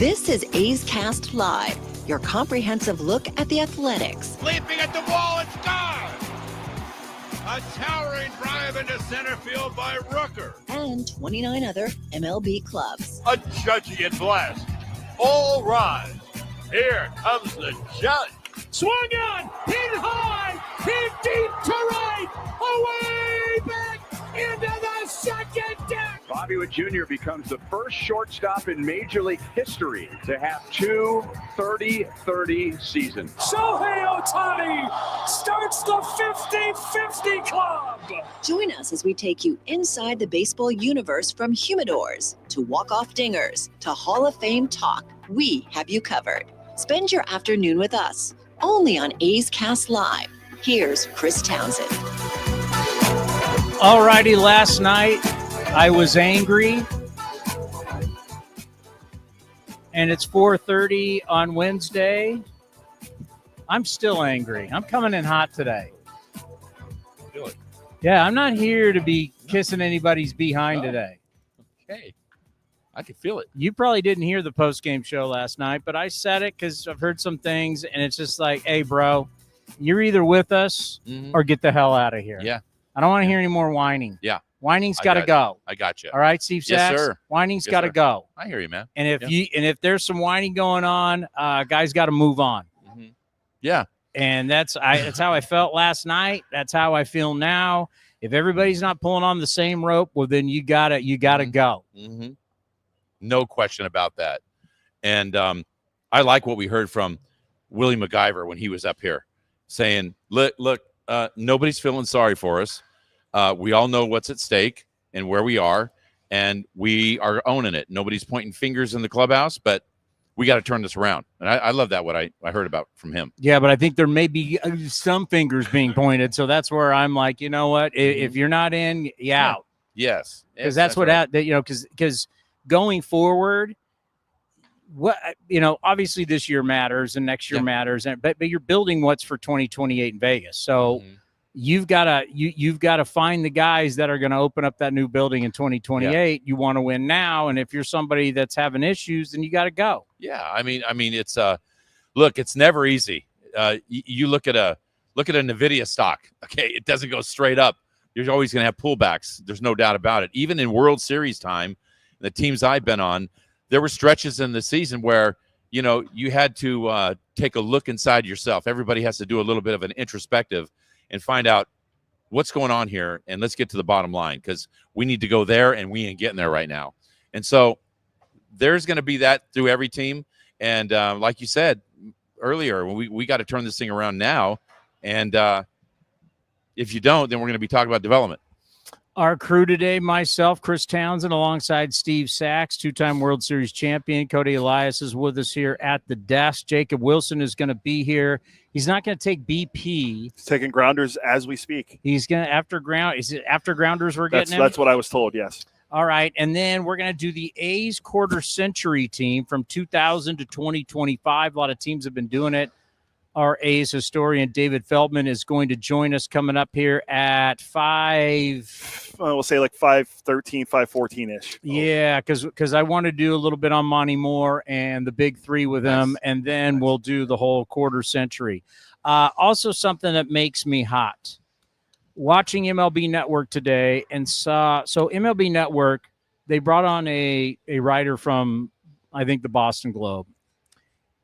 This is A's Cast Live, your comprehensive look at the Athletics. Leaping at the wall, it's gone! A towering drive into center field by Rooker. And 29 other MLB clubs. A judging blast. All rise. Here comes the judge. Swung on, hit high, hit deep to right, away back into the second deck. Bobby Witt Jr. becomes the first shortstop in Major League history to have two 30-30 seasons. Shohei Ohtani starts the 50-50 club. Join us as we take you inside the baseball universe, from humidors to walk-off dingers to Hall of Fame talk. We have you covered. Spend your afternoon with us, only on A's Cast Live. Here's Chris Townsend. All righty, last night I was angry, and it's 4:30 on Wednesday. I'm still angry. I'm coming in hot today. Feel it. Yeah, I'm not here to be kissing anybody's behind today. Okay. I can feel it. You probably didn't hear the post-game show last night, but I said it because I've heard some things, and it's just like, hey, bro, you're either with us or get the hell out of here. Yeah. I don't want to hear any more whining. Yeah. Whining's got to go. I got you. All right, Steve Sax? Yes, sir. Whining's Yes, got to sir. go. I hear you, man. And if there's some whining going on, guys got to move on. Mm-hmm. Yeah. And that's how I felt last night. That's how I feel now. If everybody's not pulling on the same rope, well, then you gotta go. Mm-hmm. No question about that. And I like what we heard from Willie MacGyver when he was up here saying, look, nobody's feeling sorry for us. We all know what's at stake and where we are, and we are owning it. Nobody's pointing fingers in the clubhouse, but we got to turn this around. And I love that, what I heard about from him. Yeah, but I think there may be some fingers being pointed. So that's where I'm like, you know what? If you're not in, you out. Yes. Because that's what right. because going forward, obviously this year matters and next year matters, but you're building what's for 2028 in Vegas. So you've got to find the guys that are going to open up that new building in 2028. You want to win now, and if you're somebody that's having issues, then you got to go. Yeah, I mean, it's look, it's never easy. You look at a Nvidia stock. Okay, it doesn't go straight up. You're always going to have pullbacks. There's no doubt about it. Even in World Series time, the teams I've been on, there were stretches in the season where, you had to take a look inside yourself. Everybody has to do a little bit of an introspective and find out what's going on here, and let's get to the bottom line, because we need to go there, and we ain't getting there right now. And so there's going to be that through every team. And like you said earlier, we got to turn this thing around now. And if you don't, then we're going to be talking about development. Our crew today, myself, Chris Townsend, alongside Steve Sax, two-time World Series champion. Cody Elias is with us here at the desk. Jacob Wilson is going to be here. He's not going to take BP. He's taking grounders as we speak. He's going to is it after grounders we're getting him? That's what I was told, yes. All right, and then we're going to do the A's quarter century team from 2000 to 2025. A lot of teams have been doing it. Our A's historian, David Feldman, is going to join us coming up here at 5. We'll say like 5:13, 5:14-ish. Yeah, because I want to do a little bit on Monty Moore and the big three with him, and then we'll do the whole quarter century. Also, something that makes me hot. Watching MLB Network today, and so MLB Network, they brought on a writer from, I think, the Boston Globe.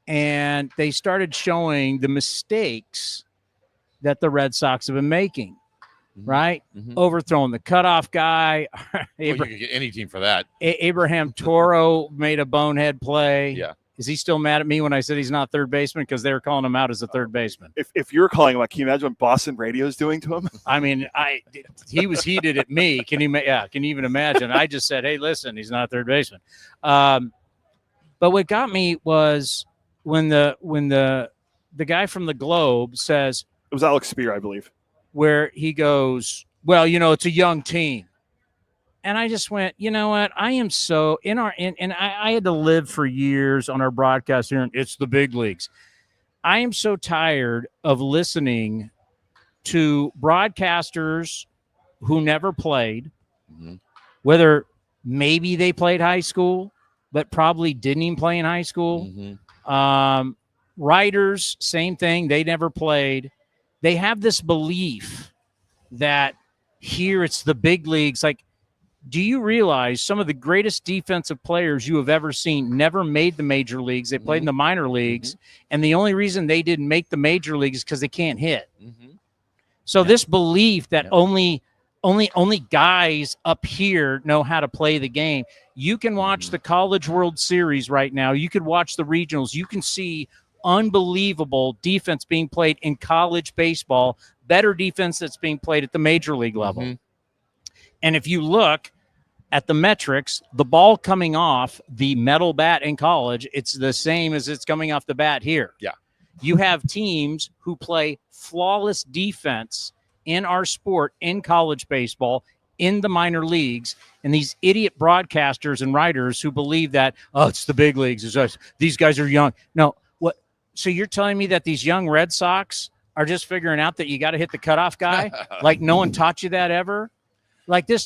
And they started showing the mistakes that the Red Sox have been making, right? Mm-hmm. Overthrowing the cutoff guy. You could get any team for that. Abraham Toro made a bonehead play. Yeah. Is he still mad at me when I said he's not third baseman? Because they were calling him out as a third baseman. If you're calling him out, can you imagine what Boston radio is doing to him? I mean, he was heated at me. Can you even imagine? I just said, hey, listen, he's not a third baseman. But what got me was when the guy from the Globe says, it was Alex Spear, I believe, where he goes, well, it's a young team. And I just went, you know what? I am so I had to live for years on our broadcast here, and it's the big leagues. I am so tired of listening to broadcasters who never played, whether maybe they played high school, but probably didn't even play in high school. Mm-hmm. Writers, same thing. They never played. They have this belief that here it's the big leagues. Like, do you realize some of the greatest defensive players you have ever seen never made the major leagues? They played in the minor leagues, and the only reason they didn't make the major leagues is because they can't hit. So this belief that only guys up here know how to play the game. You can watch the College World Series right now. You could watch the regionals. You can see unbelievable defense being played in college baseball, better defense that's being played at the major league level. And if you look at the metrics, the ball coming off the metal bat in college, it's the same as it's coming off the bat here. Yeah. You have teams who play flawless defense in our sport, in college baseball, in the minor leagues, and these idiot broadcasters and writers who believe that, it's the big leagues. These guys are young. No, what? So you're telling me that these young Red Sox are just figuring out that you got to hit the cutoff guy? Like no one taught you that ever? Like it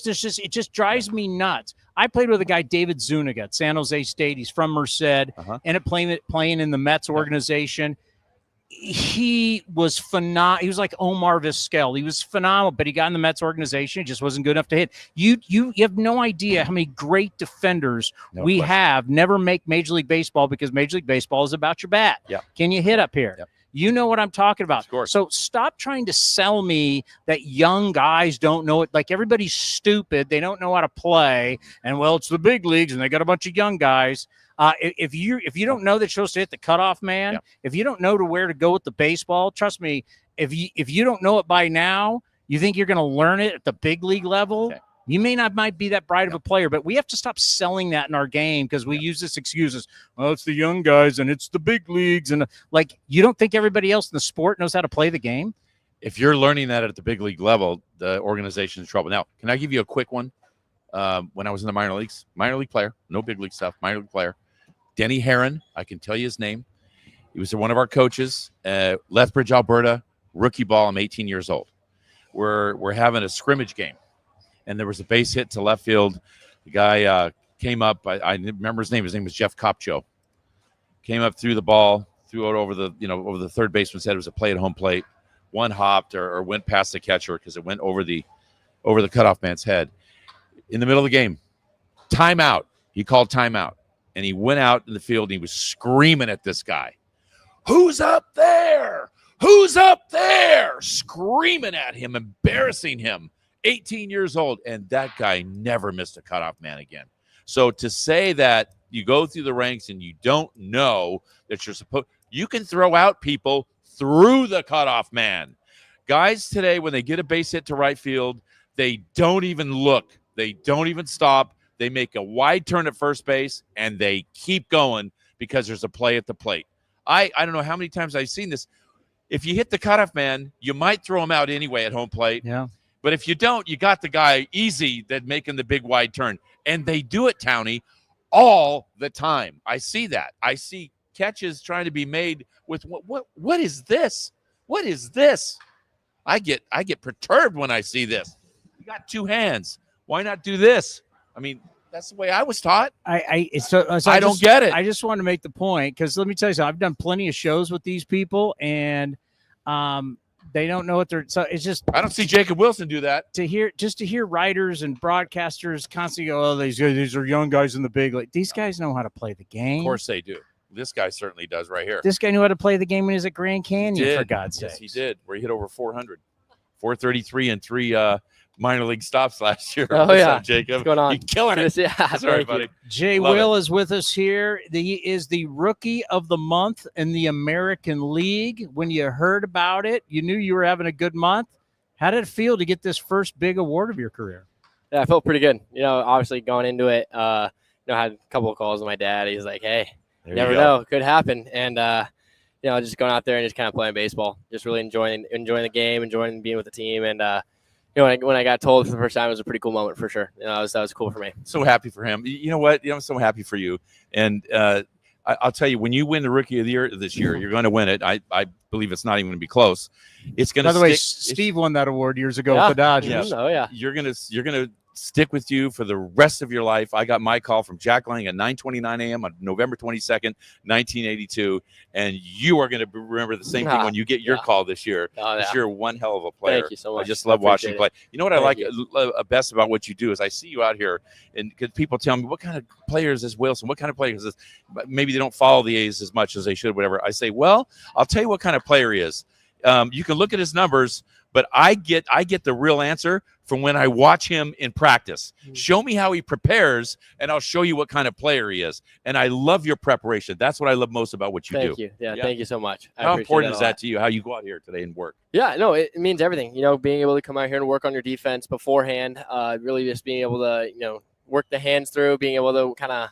just drives me nuts. I played with a guy, David Zuniga, at San Jose State. He's from Merced, and playing in the Mets organization. He was phenomenal. He was like Omar Vizquel. He was phenomenal, but he got in the Mets organization. He just wasn't good enough to hit. You have no idea how many great defenders we have never make Major League Baseball, because Major League Baseball is about your bat. Yeah. Can you hit up here? Yep. You know what I'm talking about. Of course. So stop trying to sell me that young guys don't know it. Like everybody's stupid. They don't know how to play. And well, it's the big leagues and they got a bunch of young guys. If you don't know that you're supposed to hit the cutoff man, if you don't know where to go with the baseball, trust me, if you don't know it by now, you think you're going to learn it at the big league level. Okay. You might be that bright of a player, but we have to stop selling that in our game, because we use this excuse as, it's the young guys and it's the big leagues. And like, you don't think everybody else in the sport knows how to play the game? If you're learning that at the big league level, the organization's in trouble. Now, can I give you a quick one? When I was in the minor leagues, minor league player, no big league stuff, minor league player, Denny Herron, I can tell you his name. He was one of our coaches, Lethbridge, Alberta, rookie ball. I'm 18 years old. We're having a scrimmage game, and there was a base hit to left field. The guy came up. I remember his name. His name was Jeff Kopcho. Came up, threw the ball, threw it over the third baseman's head. It was a play at home plate. One hopped or went past the catcher because it went over the cutoff man's head. In the middle of the game, timeout. He called timeout. And he went out in the field and he was screaming at this guy. Who's up there? Who's up there? Screaming at him, embarrassing him. 18 years old. And that guy never missed a cutoff man again. So to say that you go through the ranks and you don't know that you can throw out people through the cutoff man. Guys today, when they get a base hit to right field, they don't even look. They don't even stop. They make a wide turn at first base, and they keep going because there's a play at the plate. I don't know how many times I've seen this. If you hit the cutoff man, you might throw him out anyway at home plate. Yeah. But if you don't, you got the guy easy that making the big wide turn. And they do it, Towny, all the time. I see that. I see catches trying to be made with what is this? What is this? I get perturbed when I see this. You got two hands. Why not do this? I mean, that's the way I was taught. I don't get it. I just want to make the point, because let me tell you something. I've done plenty of shows with these people, and they don't know what they're. So it's just, I don't see Jacob Wilson do that. To hear writers and broadcasters constantly go, "Oh, these are young guys in the big league." These guys know how to play the game. Of course they do. This guy certainly does right here. This guy knew how to play the game when he was at Grand Canyon, for God's sake. Yes, he did. Where he hit over 400, 433 and 3 minor league stops last year. Oh, What's yeah. up, Jacob? What's going on? You're killing it. Yeah, sorry, buddy. Jay Love Will it. is with us here. He is the Rookie of the Month in the American League. When you heard about it, you knew you were having a good month. How did it feel to get this first big award of your career? Yeah, I felt pretty good. Obviously going into it, I had a couple of calls with my dad. He's like, "Hey, never know, could happen." And just going out there and just kind of playing baseball, just really enjoying the game, enjoying being with the team, and when I got told for the first time, it was a pretty cool moment for sure. That was cool for me. So happy for him. You know what? I'm so happy for you. And I'll tell you, when you win the Rookie of the Year this year, you're going to win it. I believe it's not even going to be close. It's going to. By the way, Steve won that award years ago with the Dodgers. Oh yeah. You're gonna stick with you for the rest of your life. I got my call from Jack Lang at 9:29 a.m. on November 22nd, 1982, and you are going to remember the same thing when you get your call this year. Because you're one hell of a player. Thank you so much. I just love watching you play. You know what I like best about what you do is I see you out here, and because people tell me, what kind of player is this Wilson? What kind of player is this? Maybe they don't follow the A's as much as they should, whatever. I say, well, I'll tell you what kind of player he is. You can look at his numbers, but I get the real answer from when I watch him in practice. Show me how he prepares, and I'll show you what kind of player he is. And I love your preparation. That's what I love most about what you do. Thank you. Yeah, thank you so much. How important is that to you, how you go out here today and work? Yeah, no, it means everything. You know, being able to come out here and work on your defense beforehand, really just being able to, you know, work the hands through, being able to kind of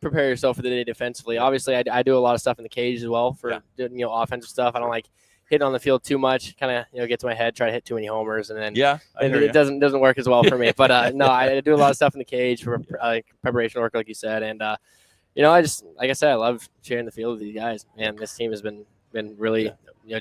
prepare yourself for the day defensively. Obviously, I do a lot of stuff in the cage as well for doing, you know, offensive stuff. I don't like hitting on the field too much, kind of, you know, get to my head, try to hit too many homers, and then it doesn't work as well for me. But no, I do a lot of stuff in the cage for preparation work, like you said, and you know, I just, like I said, I love sharing the field with these guys. Man, this team has been really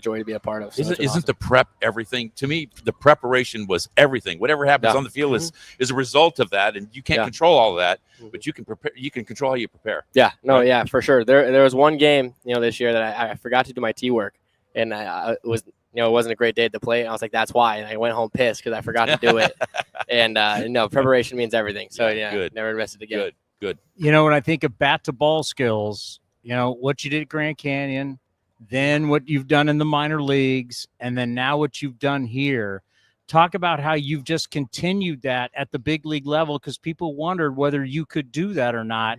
joy to be a part of. So isn't awesome. The prep everything? To me, the preparation was everything. Whatever happens on the field is a result of that, and you can't control all of that, but you can prepare. You can control how you prepare. Yeah, no, yeah, for sure. There was one game, you know, this year that I forgot to do my tee work. And it wasn't a great day at the plate. And I was like, that's why. And I went home pissed because I forgot to do it. And preparation means everything. So good. Never missed it again. Good. You know, when I think of bat to ball skills, you know, what you did at Grand Canyon, then what you've done in the minor leagues, and then now what you've done here. Talk about how you've just continued that at the big league level, because people wondered whether you could do that or not.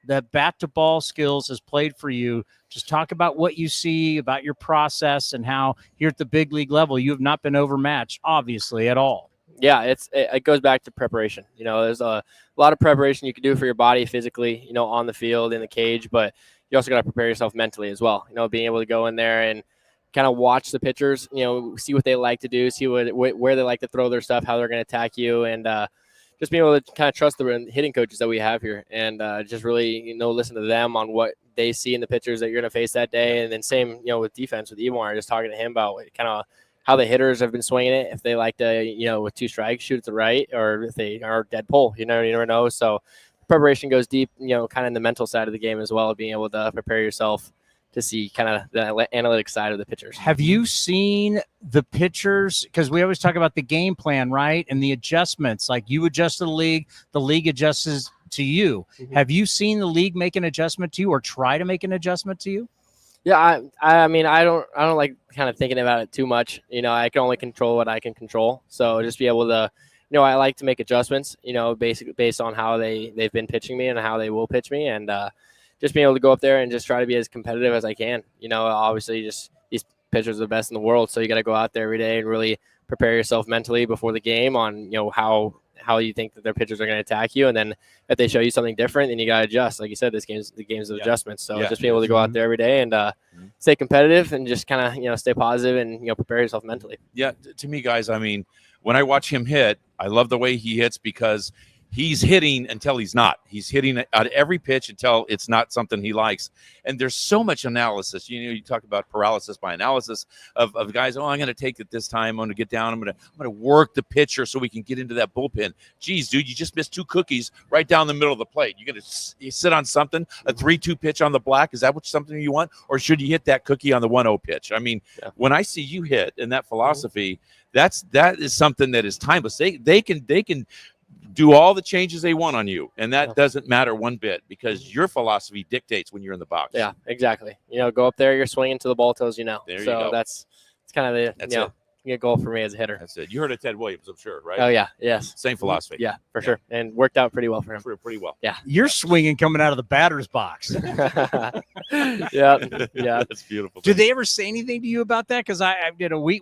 That bat to ball skills has played for you. Just talk about what you see about your process and how here at the big league level, you have not been overmatched, obviously, at all. Yeah, it goes back to preparation. You know, there's a lot of preparation you can do for your body physically, you know, on the field, in the cage, but you also got to prepare yourself mentally as well. You know, being able to go in there and kind of watch the pitchers, you know, see what they like to do, see where they like to throw their stuff, how they're going to attack you, and just being able to kind of trust the hitting coaches that we have here, and just really, you know, listen to them on what they see in the pitchers that you're going to face that day. And then same, you know, with defense with Emar, just talking to him about kind of how the hitters have been swinging it. If they like to, you know, with 2 strikes, shoot at the right, or if they are dead pull, you know, you never know. So preparation goes deep, you know, kind of in the mental side of the game as well, being able to prepare yourself to see kind of the analytic side of the pitchers. Have you seen the pitchers? Because we always talk about the game plan, right? And the adjustments. Like, you adjust to the league adjusts to you. Mm-hmm. Have you seen the league make an adjustment to you or try to make an adjustment to you? Yeah, I mean, I don't like kind of thinking about it too much. You know, I can only control what I can control. So just be able to, you know, I like to make adjustments, you know, basically based on how they've been pitching me and how they will pitch me, and just being able to go up there and just try to be as competitive as I can. You know, obviously just these pitchers are the best in the world. So you got to go out there every day and really prepare yourself mentally before the game on, you know, how you think that their pitchers are going to attack you. And then if they show you something different, then you got to adjust. Like you said, the game's of adjustments. So just be able to go out there every day and stay competitive and just kind of, you know, stay positive and, you know, prepare yourself mentally. Yeah. To me, guys, I mean, when I watch him hit, I love the way he hits because he's hitting until he's not. He's hitting at every pitch until it's not something he likes. And there's so much analysis. You know, you talk about paralysis by analysis of guys. Oh, I'm going to take it this time. I'm going to get down. I'm going to work the pitcher so we can get into that bullpen. Geez, dude, you just missed 2 cookies right down the middle of the plate. You're going to sit on something, a 3-2 pitch on the black. Is that something you want? Or should you hit that cookie on the 1-0 pitch? I mean, when I see you hit and that philosophy, that is something that is timeless. They can do all the changes they want on you, and that doesn't matter one bit because your philosophy dictates when you're in the box. Yeah, exactly. You know, go up there, you're swinging to the ball tells you no. There you so go. It's kind of the goal for me as a hitter. That's it. You heard of Ted Williams, I'm sure, right? Oh yeah, yes. Same philosophy. Yeah, for sure, and worked out pretty well for him. Pretty well. Yeah, you're swinging coming out of the batter's box. yeah. That's beautiful. Do they ever say anything to you about that? Because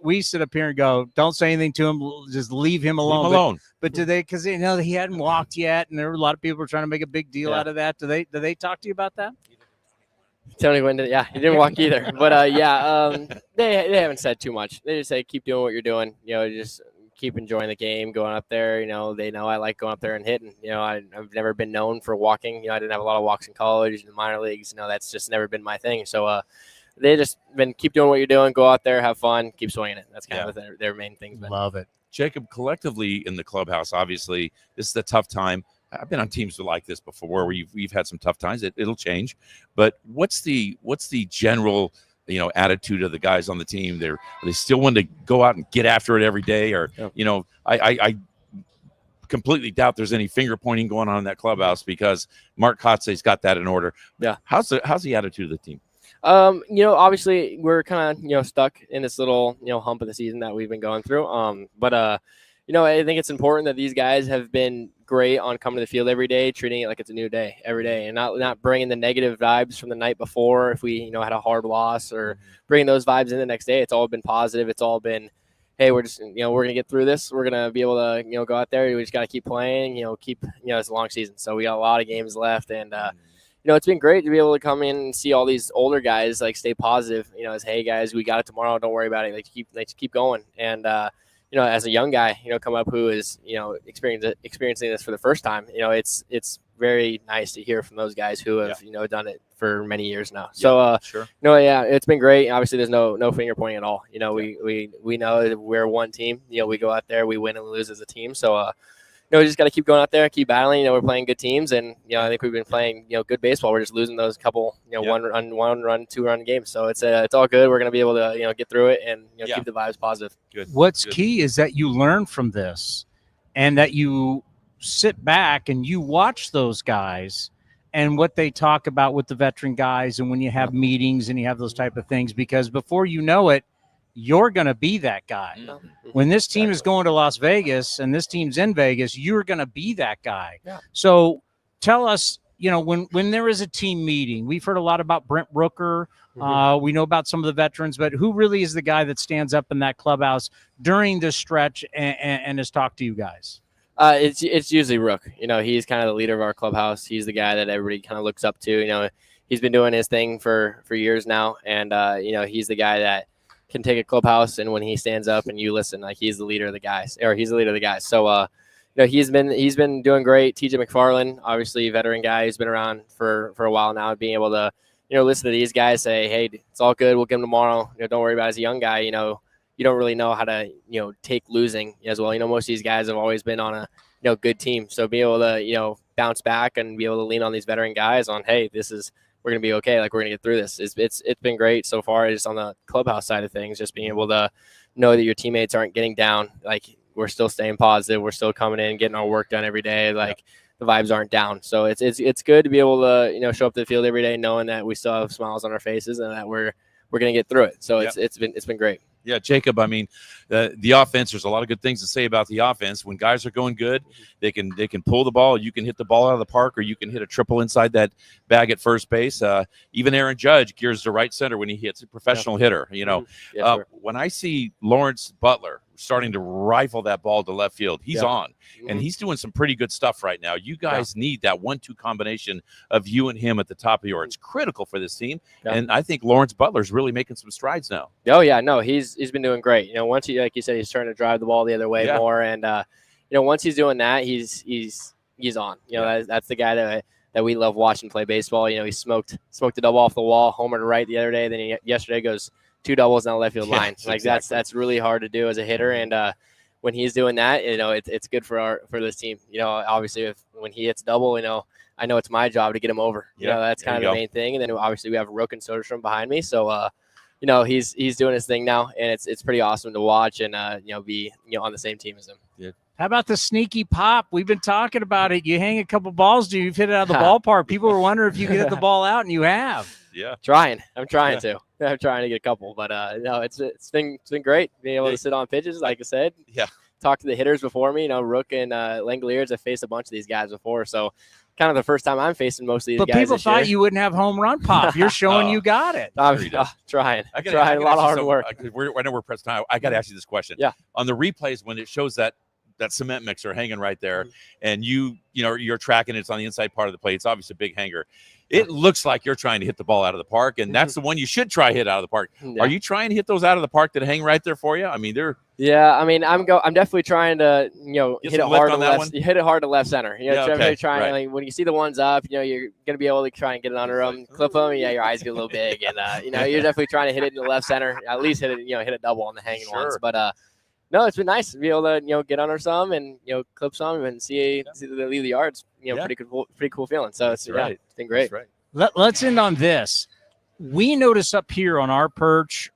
we sit up here and go, don't say anything to him, just leave him alone. Leave him alone. But do they? Because he hadn't walked yet, and there were a lot of people who were trying to make a big deal out of that. Do they talk to you about that? Tony went he didn't walk either. But they haven't said too much. They just say keep doing what you're doing. You know, just keep enjoying the game, going up there. You know, they know I like going up there and hitting. You know, I've never been known for walking. You know, I didn't have a lot of walks in college, in the minor leagues. You know, that's just never been my thing. So they just been keep doing what you're doing, go out there, have fun, keep swinging it. That's kind of their main things. Love it. Jacob, collectively in the clubhouse, obviously, this is a tough time. I've been on teams like this before where we've had some tough times. It'll change. But what's the general attitude of the guys on the team? They still want to go out and get after it every day, or I completely doubt there's any finger pointing going on in that clubhouse because Mark Kotze's got that in order. Yeah. How's the attitude of the team? Obviously we're kind of, stuck in this little, hump of the season that we've been going through. But I think it's important that these guys have been great on coming to the field every day, treating it like it's a new day every day, and not bringing the negative vibes from the night before if we, had a hard loss, or bringing those vibes in the next day. It's all been positive. It's all been, hey, we're just, we're going to get through this. We're going to be able to, go out there. We just got to keep playing, it's a long season. So we got a lot of games left, and, it's been great to be able to come in and see all these older guys stay positive. As, hey guys, we got it tomorrow. Don't worry about it. Keep going. And as a young guy, come up who is experiencing this for the first time. It's very nice to hear from those guys who have done it for many years now. So sure. It's been great. Obviously, there's no finger pointing at all. We know that we're one team. We go out there, we win and lose as a team. So. We just got to keep going out there, keep battling. We're playing good teams, and I think we've been playing good baseball. We're just losing those couple 1-run, 2-run games. So it's all good. We're gonna be able to get through it and keep the vibes positive. Good. What's Good. key is that you learn from this, and that you sit back and you watch those guys and what they talk about with the veteran guys, and when you have meetings and you have those type of things, because before you know it, you're going to be that guy. When this team is going to Las Vegas and this team's in Vegas, you're going to be that guy. Yeah. So tell us, when there is a team meeting, we've heard a lot about Brent Rooker. We know about some of the veterans, but who really is the guy that stands up in that clubhouse during this stretch and has talked to you guys? It's usually Rook. He's kind of the leader of our clubhouse. He's the guy that everybody kind of looks up to. He's been doing his thing for years now, and he's the guy that can take a clubhouse, and when he stands up and you listen, he's the leader of the guys. So he's been doing great. TJ McFarland, obviously veteran guy who's been around for a while now, being able to listen to these guys say, hey, it's all good, we'll get him tomorrow, don't worry about it. As a young guy, you don't really know how to take losing as well. Most of these guys have always been on a good team, so be able to bounce back and be able to lean on these veteran guys on, hey, we're going to be okay. We're going to get through this. It's been great so far, just on the clubhouse side of things, just being able to know that your teammates aren't getting down. We're still staying positive. We're still coming in, getting our work done every day. The vibes aren't down. So it's good to be able to, show up to the field every day, knowing that we still have smiles on our faces and that we're going to get through it. So it's been great. Yeah, Jacob, I mean, the offense, there's a lot of good things to say about the offense. When guys are going good, they can pull the ball. You can hit the ball out of the park, or you can hit a triple inside that bag at first base. Even Aaron Judge gears to right center when he hits a professional hitter. Sure. When I see Lawrence Butler starting to rifle that ball to left field, he's on, and he's doing some pretty good stuff right now. You guys need that 1-2 combination of you and him at the top of your. It's critical for this team, and I think Lawrence Butler's really making some strides now. Oh yeah, no, he's been doing great. Once he, like you said, he's starting to drive the ball the other way more, and once he's doing that, he's on. That's the guy that we love watching play baseball. He smoked a double off the wall, homer to right the other day. Then yesterday goes 2 doubles down the left field line. That's really hard to do as a hitter, and when he's doing that, it's good for this team. Obviously when he hits double, I know it's my job to get him over. That's kind of the main thing. And then obviously we have Rook and Soderstrom behind me, so he's doing his thing now, and it's pretty awesome to watch and be on the same team as him. Yeah. How about the sneaky pop? We've been talking about it. You hang a couple balls, you've hit it out of the ballpark. People were wondering if you could hit the ball out, and you have. Yeah, I'm trying to. I'm trying to get a couple, but no, it's been great being able to sit on pitches, like I said. Yeah. Talk to the hitters before me. Rook and Langoliers have faced a bunch of these guys before, so kind of the first time I'm facing most of these guys. But people thought you wouldn't have home run pop. You're showing you got it. I'm trying. A lot of hard work. I know we're pressed time. I got to ask you this question. Yeah. On the replays, when it shows that cement mixer hanging right there, and you're tracking it's on the inside part of the plate, it's obviously a big hanger. It looks like you're trying to hit the ball out of the park, and that's the one you should try hit out of the park. Yeah. Are you trying to hit those out of the park that hang right there for you? I mean, they're. Yeah, I mean, I'm definitely trying to hit it hard to left. You hit it hard to left center. Trying right. When you see the ones up, you're gonna be able to try and get it under them, clip them. Yeah, your eyes get a little big, and you're definitely trying to hit it in the left center. At least hit it, hit a double on the hanging ones. But No, it's been nice to be able to get under some and clip some and see the lead the yards. Pretty cool feeling. So it's been great. That's right. Let's end on this. We notice up here on our perch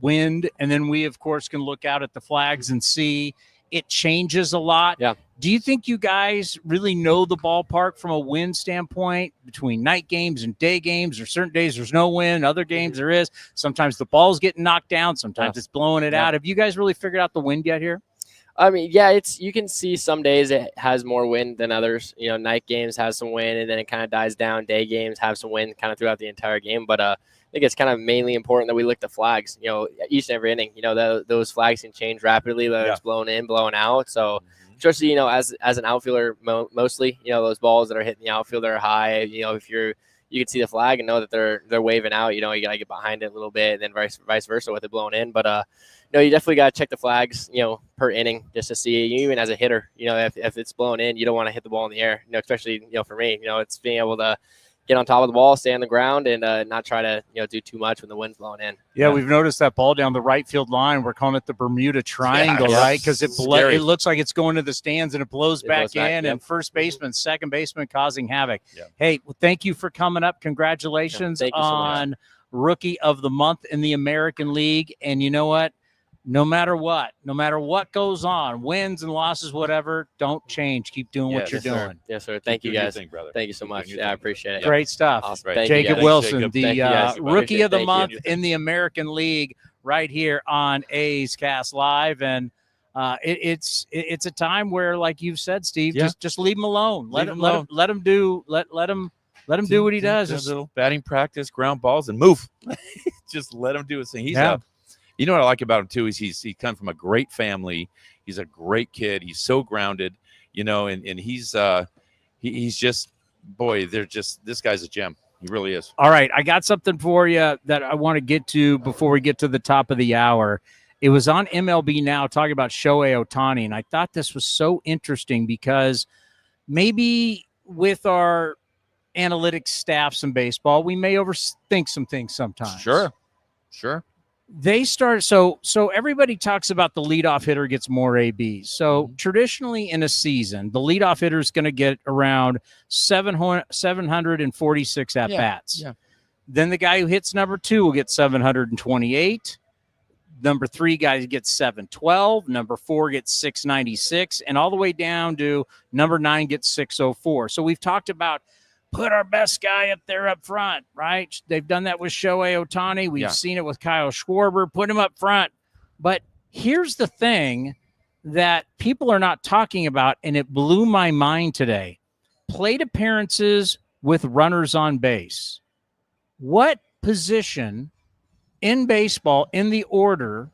wind, and then we of course can look out at the flags and see it changes a lot. Yeah. Do you think you guys really know the ballpark from a wind standpoint between night games and day games? Or certain days there's no wind, other games there is. Sometimes the ball's getting knocked down, sometimes it's blowing it out. Have you guys really figured out the wind yet here? I mean, yeah, you can see some days it has more wind than others. Night games have some wind and then it kind of dies down. Day games have some wind kind of throughout the entire game. But I think it's kind of mainly important that we look at the flags, each and every inning. Those flags can change rapidly, whether it's blown in, blown out. So especially, as an outfielder, mostly, those balls that are hitting the outfield that are high, if you can see the flag and know that they're waving out, you got to get behind it a little bit, and then vice versa with it blown in. But, you definitely got to check the flags, per inning just to see, even as a hitter, if it's blown in, you don't want to hit the ball in the air, especially, for me, it's being able to get on top of the ball, stay on the ground, and not try to do too much when the wind's blowing in. Yeah, we've noticed that ball down the right field line. We're calling it the Bermuda Triangle, right? Because it looks like it's going to the stands and it blows back in, and first baseman, second baseman causing havoc. Yeah. Hey, well, thank you for coming up. Congratulations on Rookie of the Month in the American League. And you know what? No matter what goes on, wins and losses, whatever, don't change. Keep doing what you're doing. Yes, sir. Thank you, guys. Thank you so much. Yeah, I appreciate it. Great stuff. Awesome. Right. Jacob Wilson, the Rookie of the Thank Month in the American League, right here on A's Cast Live. And it's a time where, like you've said, Steve, just leave him alone. Let him do what he does. Just a little batting practice, ground balls, and move. Just let him do his thing. You know what I like about him too is he comes from a great family. He's a great kid. He's so grounded, and he's just, boy, this guy's a gem. He really is. All right, I got something for you that I want to get to before we get to the top of the hour. It was on MLB Now talking about Shohei Ohtani, and I thought this was so interesting because maybe with our analytics staffs in baseball, we may overthink some things sometimes. Sure. They start so everybody talks about the leadoff hitter gets more ABs. So traditionally in a season, the leadoff hitter is going to get around 746 at bats. Yeah. Then the guy who hits number 2 will get 728. Number 3 guy gets 712. Number 4 gets 696, and all the way down to number 9 gets 604. So we've talked about put our best guy up there up front, right? They've done that with Shohei Ohtani. We've seen it with Kyle Schwarber. Put him up front. But here's the thing that people are not talking about, and it blew my mind today. Plate appearances with runners on base. What position in baseball, in the order,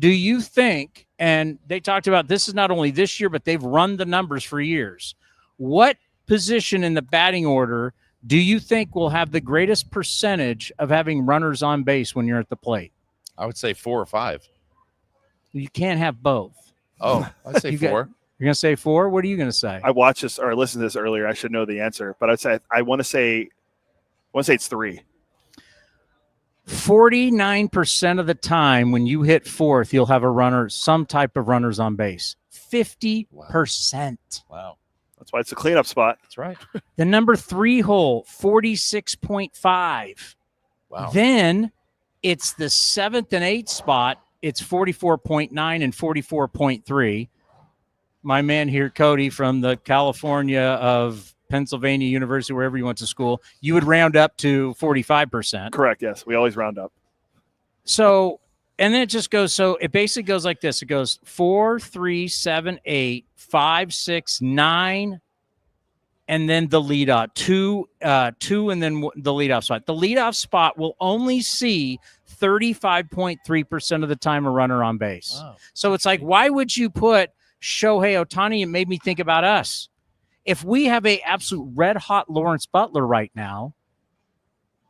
do you think, and they talked about this is not only this year, but they've run the numbers for years. What position in the batting order do you think will have the greatest percentage of having runners on base when you're at the plate? I would say 4 or 5. You can't have both. Oh, I'd say 4. You're going to say 4? What are you going to say? I watched this or listened to this earlier. I should know the answer, but I want to say it's 3. 49% of the time when you hit 4th, you'll have a runner, some type of runners on base. 50%. Wow. That's why it's a cleanup spot. That's right. The number 3 hole, 46.5. Wow. Then it's the 7th and 8th spot. It's 44.9 and 44.3. My man here, Cody, from the California of Pennsylvania University, wherever you went to school, you would round up to 45%. Correct. Yes. We always round up. So, and then it just goes, so it basically goes like this. It goes 4, 3, 7, 8, 5, 6, 9, and then the leadoff, 2, and then the leadoff spot. The leadoff spot will only see 35.3% of the time a runner on base. Wow. So it's like, why would you put Shohei Ohtani? It made me think about us. If we have a absolute red hot Lawrence Butler right now,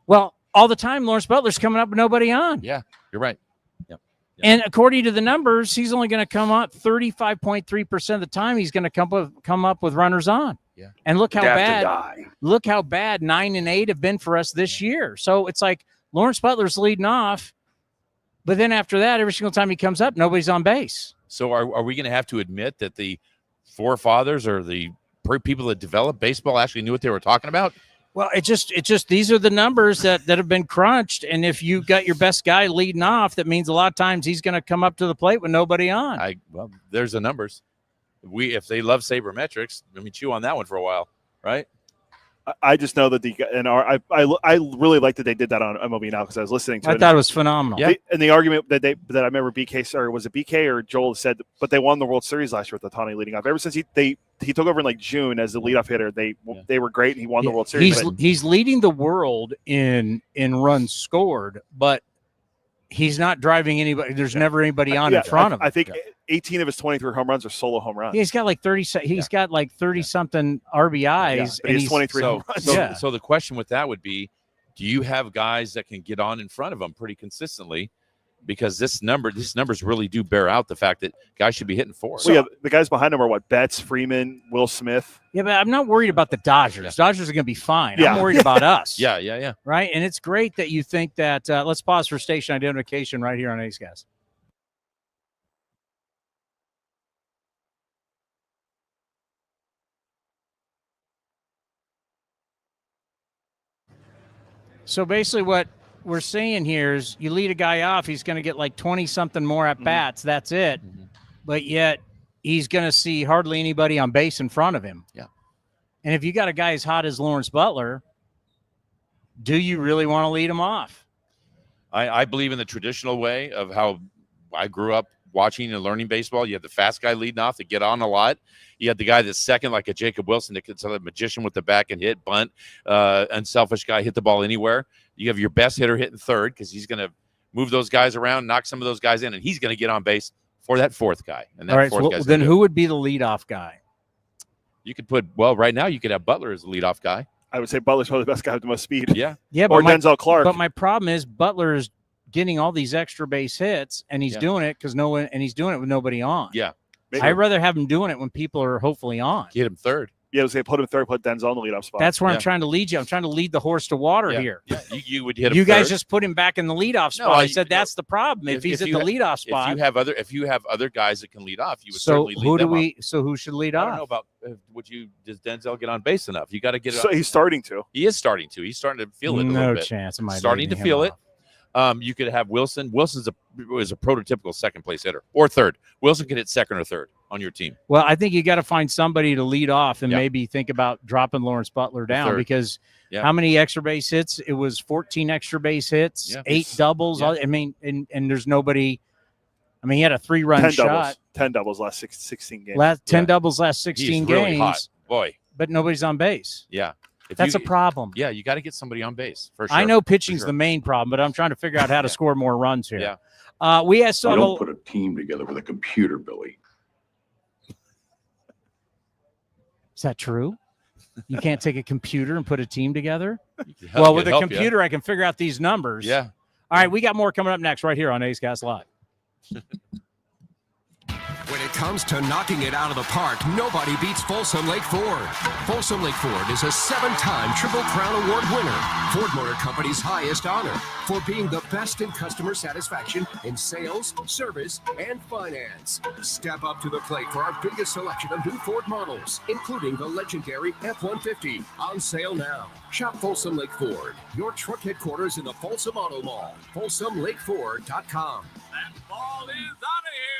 well, all the time Lawrence Butler's coming up with nobody on. Yeah, you're right. Yep. And according to the numbers, he's only going to come up 35.3% of the time. He's going to come up with runners on. Yeah. And look how bad 9 and 8 have been for us this year. So it's like Lawrence Butler's leading off, but then after that, every single time he comes up, nobody's on base. So are we going to have to admit that the forefathers or the people that developed baseball actually knew what they were talking about? Well, it just these are the numbers that have been crunched, and if you got your best guy leading off, that means a lot of times he's going to come up to the plate with nobody on. Well, there's the numbers. If they love sabermetrics, chew on that one for a while, right? I just know that I really like that they did that on MLB Now because I was listening to it. I thought it was phenomenal. Yeah. And the argument that I remember was it BK or Joel said, but they won the World Series last year with Ohtani leading off. Ever since he took over in June as the leadoff hitter, they were great and he won the World Series. He's leading the world in runs scored, but he's not driving anybody. There's never anybody on in front of him. I think 18 of his 23 home runs are solo home runs. He's got like 30. He's got like 30 something RBIs, and he's 23 home runs. So the question with that would be, do you have guys that can get on in front of him pretty consistently? Because these numbers really do bear out the fact that guys should be hitting 4. So the guys behind him are Betts, Freeman, Will Smith. Yeah, but I'm not worried about the Dodgers. Yeah. Dodgers are going to be fine. Yeah. I'm worried about us. Yeah. Right, and it's great that you think that. Let's pause for station identification right here on Ace Gas. So basically what we're saying here is you lead a guy off, he's going to get like 20-something more at-bats. Mm-hmm. That's it. Mm-hmm. But yet he's going to see hardly anybody on base in front of him. Yeah. And if you got a guy as hot as Lawrence Butler, do you really want to lead him off? I believe in the traditional way of how I grew up watching and learning baseball. You have the fast guy leading off to get on a lot. You have the guy that's second, like a Jacob Wilson, that could a magician with the back and hit, bunt, unselfish guy, hit the ball anywhere. You have your best hitter hitting third because he's going to move those guys around, knock some of those guys in, and he's going to get on base for that fourth guy. And that all right, fourth so then who would be the leadoff guy? You could right now you could have Butler as the leadoff guy. I would say Butler's probably the best guy with the most speed. Yeah. Or Denzel Clark. But my problem is Butler is getting all these extra base hits, and he's doing it he's doing it with nobody on. Yeah. I'd rather have him doing it when people are hopefully on. Get him third. Yeah, I was going to put him third, put Denzel in the leadoff spot. That's where I'm trying to lead you. I'm trying to lead the horse to water here. Yeah. You would hit him You guys third. just put him back in the leadaff spot. I said that's the problem. If he's at the leadoff spot. If you have other guys that can lead off, you would certainly lead them off. So who should lead off? I don't know about does Denzel get on base enough? You got to get it. So he's starting to. He is starting to. He's starting to feel it a little bit. No chance. Starting to feel it. You could have Wilson. Wilson's was a prototypical second place hitter or third. Wilson could hit second or third on your team. Well, I think you got to find somebody to lead off and maybe think about dropping Lawrence Butler down because how many extra base hits? It was 14 extra base hits, 8 doubles. Yeah. I mean, and there's nobody. I mean, he had a 3-run shot. 10 doubles last 16 games. 10 doubles last 16 He's games. Really hot. Boy. But nobody's on base. Yeah. That's a problem. Yeah, you got to get somebody on base for sure. I know pitching's the main problem, but I'm trying to figure out how to score more runs here. Yeah. We have you don't put a team together with a computer, Billy. Is that true? You can't take a computer and put a team together? Well, with a computer, I can figure out these numbers. Yeah. All right, we got more coming up next right here on Ace Gas Live. When it comes to knocking it out of the park, nobody beats Folsom Lake Ford. Folsom Lake Ford is a 7-time Triple Crown Award winner, Ford Motor Company's highest honor, for being the best in customer satisfaction in sales, service, and finance. Step up to the plate for our biggest selection of new Ford models, including the legendary F-150, on sale now. Shop Folsom Lake Ford, your truck headquarters in the Folsom Auto Mall. FolsomLakeFord.com. That ball is out of here.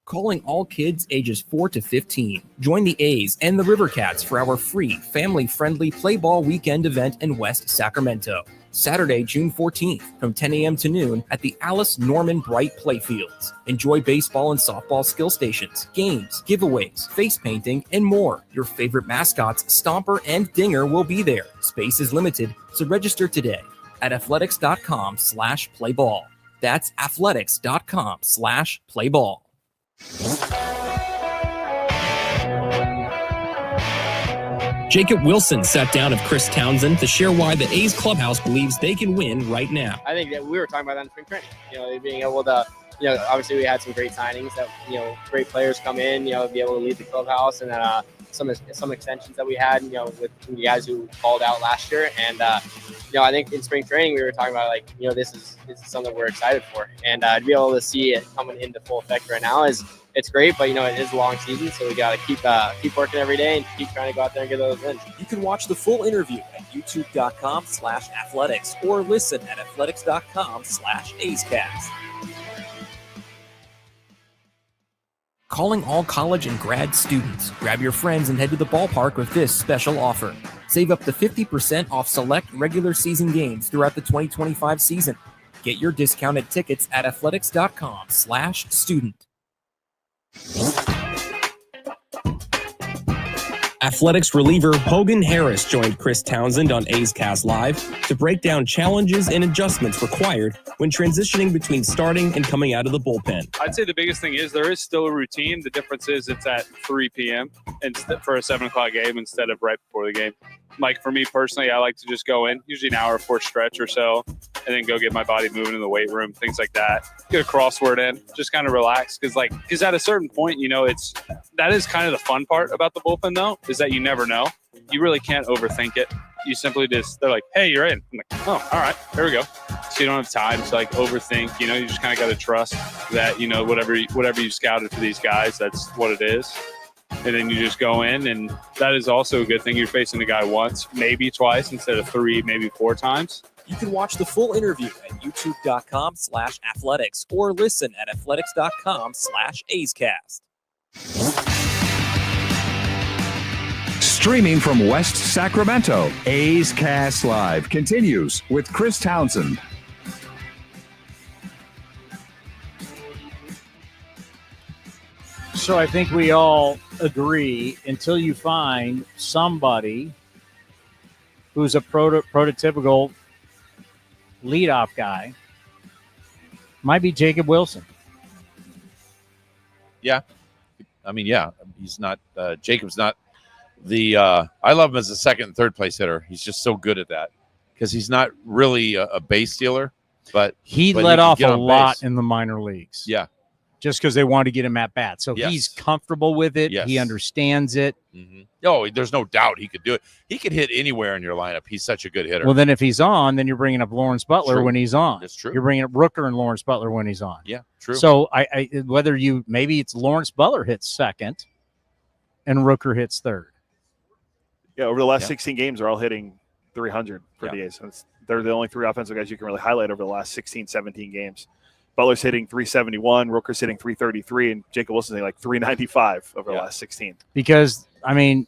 Calling all kids ages 4 to 15. Join the A's and the Rivercats for our free, family-friendly play ball weekend event in West Sacramento. Saturday, June 14th, from 10 a.m. to noon at the Alice Norman Bright Playfields. Enjoy baseball and softball skill stations, games, giveaways, face painting, and more. Your favorite mascots, Stomper and Dinger, will be there. Space is limited, so register today at athletics.com/playball. That's athletics.com/playball. Jacob Wilson sat down with Chris Townsend to share why the A's clubhouse believes they can win right now. I think that we were talking about that in spring training. Being able to, obviously we had some great signings that, great players come in, be able to lead the clubhouse, and then some extensions that we had, with some guys who called out last year. And, I think in spring training, we were talking about this is something we're excited for. And to be able to see it coming into full effect right now it's great, but it is a long season. So we got to keep working every day and keep trying to go out there and get those wins. You can watch the full interview at youtube.com/athletics or listen at athletics.com/AceCast. Calling all college and grad students. Grab your friends and head to the ballpark with this special offer. Save up to 50% off select regular season games throughout the 2025 season. Get your discounted tickets at athletics.com/student. Athletics reliever Hogan Harris joined Chris Townsend on A's Cast Live to break down challenges and adjustments required when transitioning between starting and coming out of the bullpen. I'd say the biggest thing is there is still a routine. The difference is it's at 3 p.m. for a 7 o'clock game instead of right before the game. Like for me personally, I like to just go in, usually an hour before stretch or so, and then go get my body moving in the weight room, things like that. Get a crossword in, just kind of relax. Because at a certain point, that is kind of the fun part about the bullpen though, is that you never know. You really can't overthink it. You simply they're like, hey, you're in. I'm like, oh, all right, there we go. So you don't have time to overthink, you just kind of got to trust that, whatever you scouted for these guys, that's what it is. And then you just go in, and that is also a good thing. You're facing the guy once, maybe twice, instead of 3, maybe 4 times. You can watch the full interview at youtube.com/athletics or listen at athletics.com/AceCast. Streaming from West Sacramento, A's Cast Live continues with Chris Townsend. So I think we all agree, until you find somebody who's a prototypical leadoff guy, might be Jacob Wilson. Yeah. I mean, yeah, he's not Jacob's not the I love him as a second and third place hitter. He's just so good at that because he's not really a base stealer, but he let off a lot in the minor leagues. Yeah. Just because they wanted to get him at bat. So he's comfortable with it. Yes. He understands it. Mm-hmm. Oh, there's no doubt he could do it. He could hit anywhere in your lineup. He's such a good hitter. Well, then if he's on, then you're bringing up Lawrence Butler when he's on. That's true. You're bringing up Rooker and Lawrence Butler when he's on. Yeah, true. So maybe it's Lawrence Butler hits second and Rooker hits third. Yeah, over the last 16 games, they're all hitting 300 for the A's. So they're the only 3 offensive guys you can really highlight over the last 16, 17 games. Butler's hitting 371, Rooker's hitting 333, and Jacob Wilson's hitting 395 over the last 16. Because, the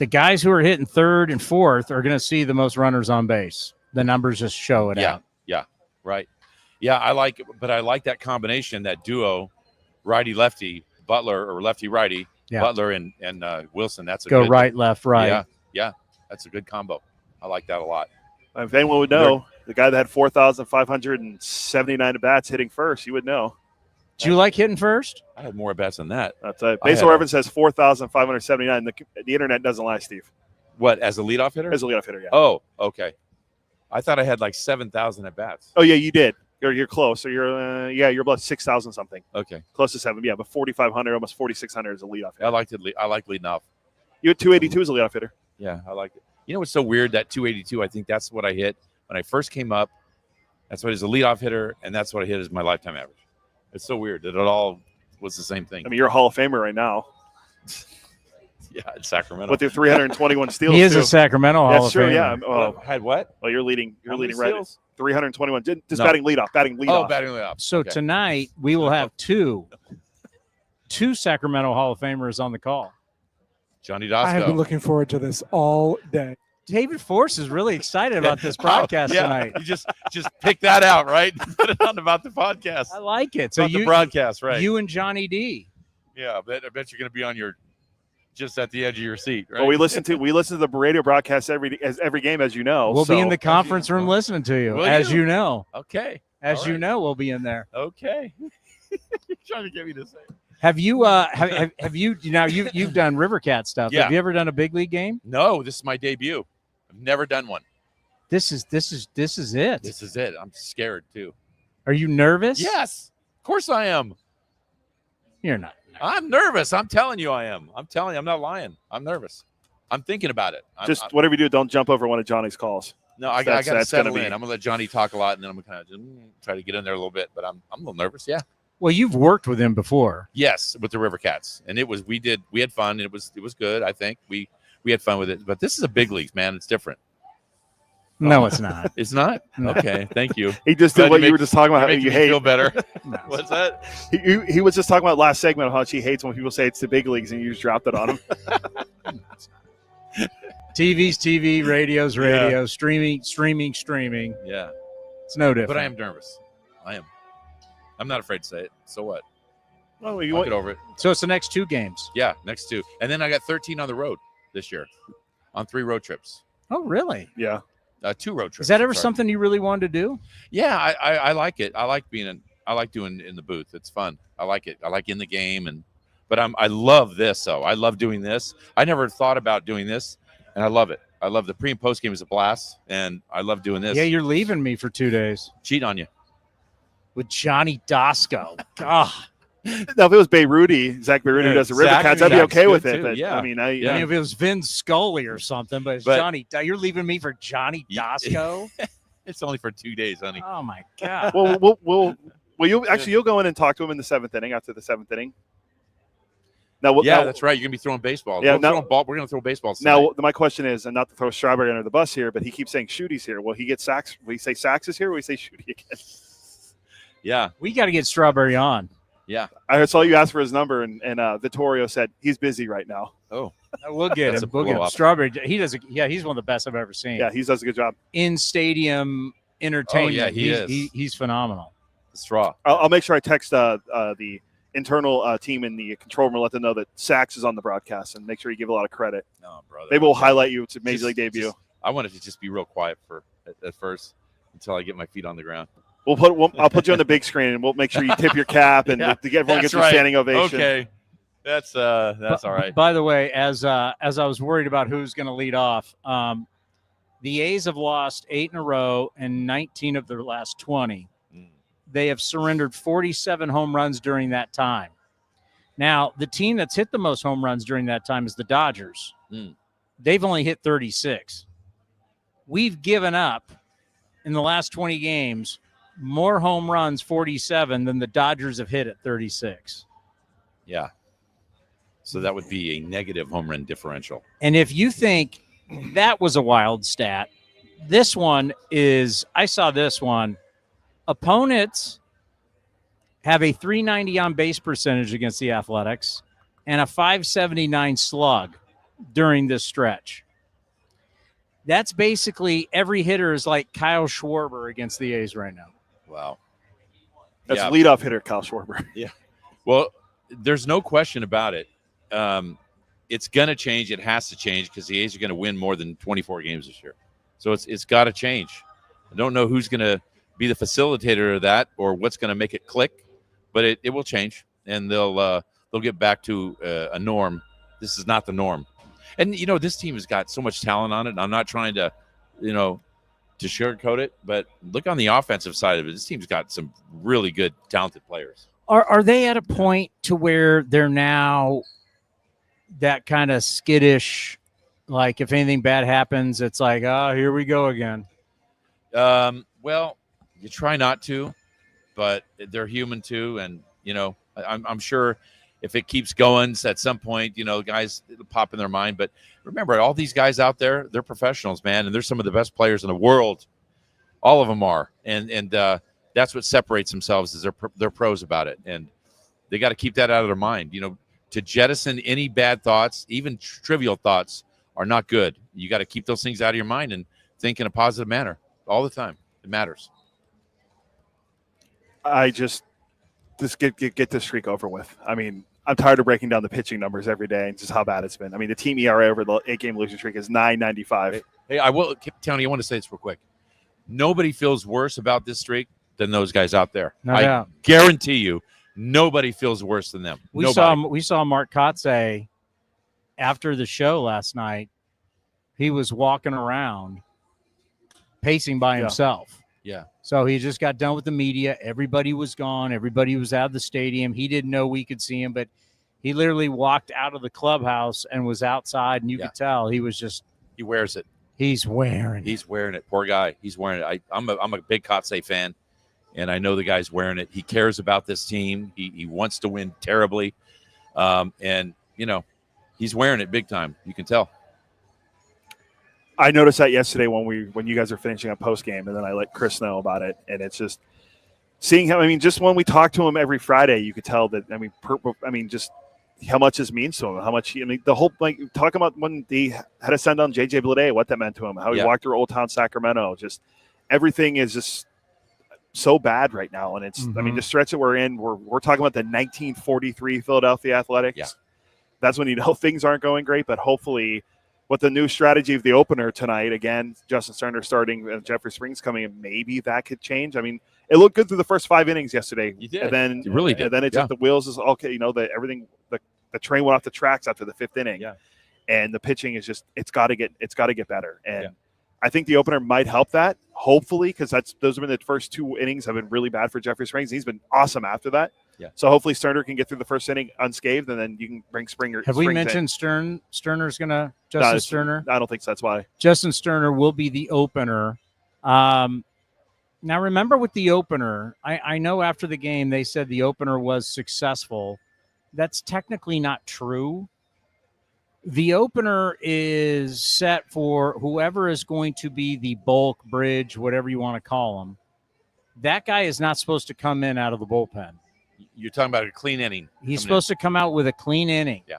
guys who are hitting third and fourth are going to see the most runners on base. The numbers just show it out. Yeah, right. Yeah, I like that combination, that duo, righty-lefty, Butler or lefty-righty, Butler and Wilson. That's a go good, right, left, right. Yeah, that's a good combo. I like that a lot. If anyone would know, the guy that had 4,579 at-bats hitting first, you would know. Do you like hitting first? I had more at-bats than that. Baseball Reference says 4,579. The internet doesn't lie, Steve. What, as a leadoff hitter? As a leadoff hitter, yeah. Oh, okay. I thought I had 7,000 at-bats. Oh, yeah, you did. You're close. So you're about 6,000 something. Okay. Close to 7. Yeah, but 4,500, almost 4,600 as a leadoff hitter. I like leading off. You had 282 as a leadoff hitter. Yeah, I like it. You know what's so weird? That 282, I think that's what I hit when I first came up. That's what as a leadoff hitter, and that's what I hit as my lifetime average. It's so weird that it all was the same thing. You're a Hall of Famer right now. Yeah, in Sacramento. With your 321 steals. He is a Sacramento Hall of Famer. Yeah. Had what? Well, you're leading right. Steals? 321. Just batting leadoff. Oh, batting leadoff. So tonight we will have two Sacramento Hall of Famers on the call. Johnny Doskow. I have been looking forward to this all day. David Force is really excited about this broadcast tonight. You just pick that out, right? Put it on about the podcast. I like it. So the broadcast, right? You and Johnny D. Yeah, I bet you're going to be on just at the edge of your seat, right? Well, we listen to the radio broadcast every game, as you know. We'll be in the conference room listening to you, you know. Okay. You know, we'll be in there. Okay. You're trying to get me to say. Have you have you you've done River Cat stuff? Yeah. Have you ever done a big league game? No, this is my debut. I've never done one. This is it. This is it. I'm scared too. Are you nervous? Yes, of course I am. You're not. I'm nervous. I'm telling you I am. I'm telling you, I'm not lying. I'm nervous. I'm thinking about it. Whatever you do, don't jump over one of Johnny's calls. No, I got to settle in. I'm going to let Johnny talk a lot, and then I'm going to kind of try to get in there a little bit. But I'm a little nervous, yeah. Well, you've worked with him before. Yes, with the River Cats. And we had fun. It was good, I think. We had fun with it. But this is a big leagues, man. It's different. No, it's not. It's not? No. Okay, thank you. He just did what you were just talking about. How you hate. Feel better. No. What's that? He was just talking about last segment of how much he hates when people say it's the big leagues and you just dropped it on him. TV's TV, radio's radio, Yeah. streaming. Yeah. It's no different. But I am nervous. I am. I'm not afraid to say it. So what? Well, I'll get over it. So it's the next 2 games. Yeah, next 2. And then I got 13 on the road this year on 3 road trips. Oh, really? Yeah. 2 road trips. Is that ever sorry. something you really wanted to do? Yeah, I like it. I like I like doing in the booth. It's fun. I like it. I like in the game, but I love this though. I love doing this. I never thought about doing this, and I love it. I love the pre and post game is a blast, and I love doing this. Yeah, you're leaving me for 2 days Cheat on you. with Johnny Doskow. God. Now, if it was Rudy, Zach Rudy who does the River Zach- Cats, I'd be Zach's okay with good it. too, But, yeah. I mean, I mean, if it was Vin Scully or something, but it's But- Johnny. You're leaving me for Johnny Doskow? It's only for 2 days, honey. Oh, my God. well, you'll go in and talk to him in the 7th inning after the 7th inning. Now, That's right. You're gonna be throwing baseballs. Yeah, we're gonna throw baseballs tonight. Now, my question is, and not to throw Strawberry under the bus here, but he keeps saying Shooty's here. Will he get Sax? Will he say Sax is here? Or will he say Shooty again? Yeah, We got to get Strawberry on. yeah. I saw you ask for his number, and Vittorio said he's busy right now. Oh, We'll get That's him. a We'll get him. blow-up. Strawberry. He does. He's one of the best I've ever seen. Yeah, he does a good job. In stadium entertainment. Oh, yeah, he is. He's phenomenal. straw. I'll make sure I text the internal team in the control room and let them know that Sax is on the broadcast, and make sure you give a lot of credit. No, brother. Maybe we'll highlight you to Major League debut. I wanted to just be real quiet at first until I get my feet on the ground. I'll put you on the big screen, and we'll make sure you tip your cap, and everyone gets a standing ovation. Okay, that's all right. By the way, as I was worried about who's going to lead off, the A's have lost 8 in a row and 19 of their last 20. They have surrendered 47 home runs during that time. Now, the team that's hit the most home runs during that time is the Dodgers. They've only hit 36. We've given up in the last 20 games more home runs, 47, than the Dodgers have hit at 36. Yeah. So that would be a negative home run differential. And if you think that was a wild stat, this one is, I saw this one. Opponents have a 390 on base percentage against the Athletics and a 579 slug during this stretch. That's basically every hitter is like Kyle Schwarber against the A's right now. Wow. That's leadoff hitter Kyle Schwarber. Yeah. Well, there's no question about it. It's going to change. It has to change because the A's are going to win more than 24 games this year. So it's got to change. I don't know who's going to be the facilitator of that or what's going to make it click, but it will change, and they'll get back to a norm. This is not the norm. And, this team has got so much talent on it. And I'm not trying to, to sugarcoat it, but look on the offensive side of it. This team's got some really good, talented players. Are they at a point to where they're now that kind of skittish, like if anything bad happens, it's like, oh, here we go again? Well, you try not to, but they're human too. And, I'm sure if it keeps going at some point, guys, it'll pop in their mind. But remember, all these guys out there, they're professionals, man. And they're some of the best players in the world. All of them are. And that's what separates themselves is they're pros about it. And they got to keep that out of their mind. To jettison any bad thoughts, even trivial thoughts, are not good. You got to keep those things out of your mind and think in a positive manner all the time. It matters. I just get this streak over with. I mean, I'm tired of breaking down the pitching numbers every day and just how bad it's been. I mean, the team ERA over the 8-game losing streak is 9.95. Hey, I will, Towny, I want to say this real quick. Nobody feels worse about this streak than those guys out there. No I doubt. guarantee you, nobody feels worse than them. We saw Mark Kotze after the show last night. He was walking around, pacing by himself. Yeah. So he just got done with the media. Everybody was gone. Everybody was out of the stadium. He didn't know we could see him, but He literally walked out of the clubhouse and was outside, and you could tell he was just. He wears it. He's wearing it. He's wearing it. Poor guy. He's wearing it. I'm a big Kotsay fan, and I know the guy's wearing it. He cares about this team. He wants to win terribly, and he's wearing it big time. You can tell. I noticed that yesterday when you guys are finishing up post game, and then I let Chris know about it, and it's just seeing him. I mean, just when we talk to him every Friday, you could tell that. I mean, just how much this means to him. How much the whole talking about when he had to send on JJ Bleday, what that meant to him. How he walked through Old Town Sacramento. Just everything is just so bad right now, and it's. I mean, the stretch that we're in, we're talking about the 1943 Philadelphia Athletics. Yeah. That's when things aren't going great, but hopefully. With the new strategy of the opener tonight, again, Justin Sterner starting and Jeffrey Springs coming in, maybe that could change. I mean, it looked good through the first 5 innings yesterday. You did. And then, you really did. And then it just the wheels is okay. Everything, the train went off the tracks after the 5th inning. Yeah. And the pitching is just it's got to get better. And I think the opener might help that, hopefully, because those have been the first 2 innings have been really bad for Jeffrey Springs. He's been awesome after that. Yeah. So hopefully Sterner can get through the first inning unscathed, and then you can bring Springer. Have we mentioned Sterner's going to – Justin Sterner? I don't think so. That's why. Justin Sterner will be the opener. Now, remember with the opener, I know after the game they said the opener was successful. That's technically not true. The opener is set for whoever is going to be the bulk, bridge, whatever you want to call him. That guy is not supposed to come in out of the bullpen. You're talking about a clean inning. He's supposed to come out with a clean inning. Yeah.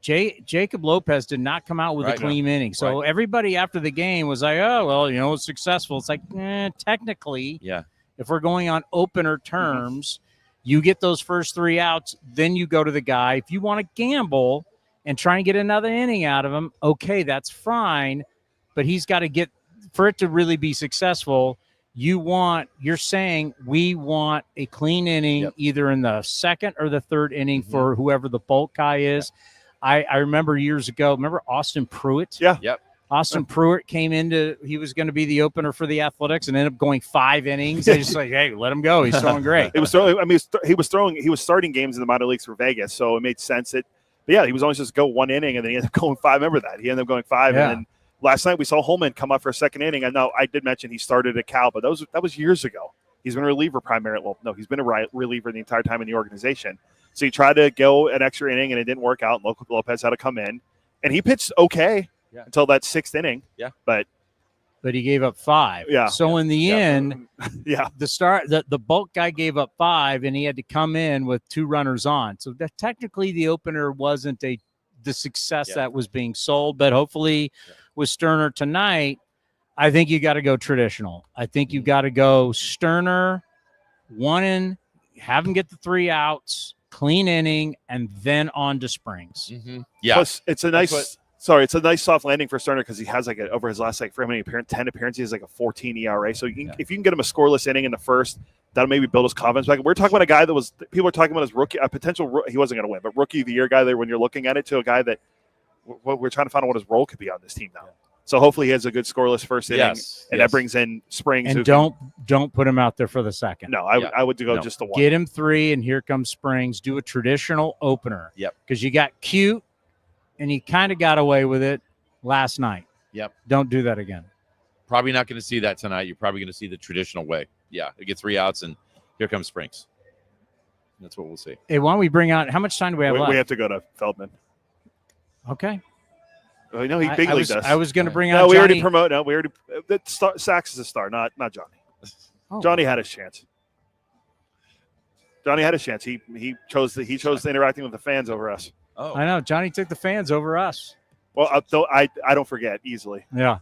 Jacob Lopez did not come out with a clean inning. So everybody after the game was like, oh, well, it's successful. It's like, technically, if we're going on opener terms, you get those first 3 outs, then you go to the guy. If you want to gamble and try and get another inning out of him, okay, that's fine. But he's got to get, for it to really be successful, you're saying we want a clean inning either in the 2nd or the 3rd inning for whoever the bulk guy is. I remember years ago, Austin Pruitt? Yeah. Yep. Austin Pruitt came he was going to be the opener for the Athletics and ended up going 5 innings. They just like, hey, let him go. He's throwing great. He was starting games in the minor leagues for Vegas, so it made sense. But yeah, he was only supposed to go 1 inning, and then he ended up going 5. Remember that? He ended up going 5, and then last night we saw Holman come up for a 2nd inning. I know I did mention he started at Cal, but that was years ago. He's been a reliever primarily. Well, no, he's been a reliever the entire time in the organization. So he tried to go an extra inning, and it didn't work out. Lopez had to come in, and he pitched okay until that 6th inning. Yeah, but he gave up 5. Yeah. So in the end, the bulk guy gave up 5, and he had to come in with 2 runners on. So that technically the opener wasn't the success that was being sold, but hopefully with Sterner tonight, I think you got to go traditional. I think you got to go Sterner, 1 in, have him get the 3 outs, clean inning, and then on to Springs. Yeah. Plus, it's a nice soft landing for Sterner because he has over his last for how many 10 appearances, he has like a 14 ERA. So if you can get him a scoreless inning in the first, that'll maybe build his confidence back. We're talking about a guy people are talking about his rookie, a potential, he wasn't going to win, but rookie of the year guy there when you're looking at it, to a guy that we're trying to find out what his role could be on this team now. So hopefully he has a good scoreless first inning, and that brings in Springs. And don't put him out there for the 2nd. No, I would go just the 1. Get him 3, and here comes Springs. Do a traditional opener. Yep. Because you got cute, and he kind of got away with it last night. Yep. Don't do that again. Probably not going to see that tonight. You're probably going to see the traditional way. Yeah, it gets 3 outs, and here comes Springs. That's what we'll see. Hey, why don't we bring out – how much time do we have left? We have to go to Feldman. Okay. Oh, no, he big leagued us. I was going to bring out. No, we Johnny. already promote. No, we already. Sax is a star, not Johnny. Oh. Johnny had his chance. Johnny had his chance. He chose interacting with the fans over us. Oh, I know. Johnny took the fans over us. Well, I don't forget easily. Yeah.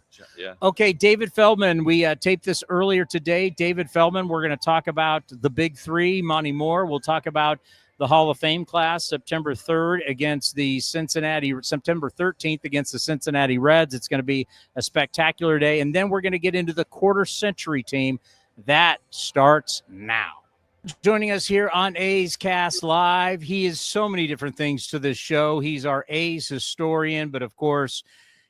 Okay, David Feldman. We taped this earlier today. David Feldman. We're going to talk about the big 3. Monty Moore. We'll talk about the Hall of Fame class, September 3rd against the September 13th against the Cincinnati Reds. It's going to be a spectacular day. And then we're going to get into the quarter century team. That starts now. Joining us here on A's Cast Live. He is so many different things to this show. He's our A's historian, but of course,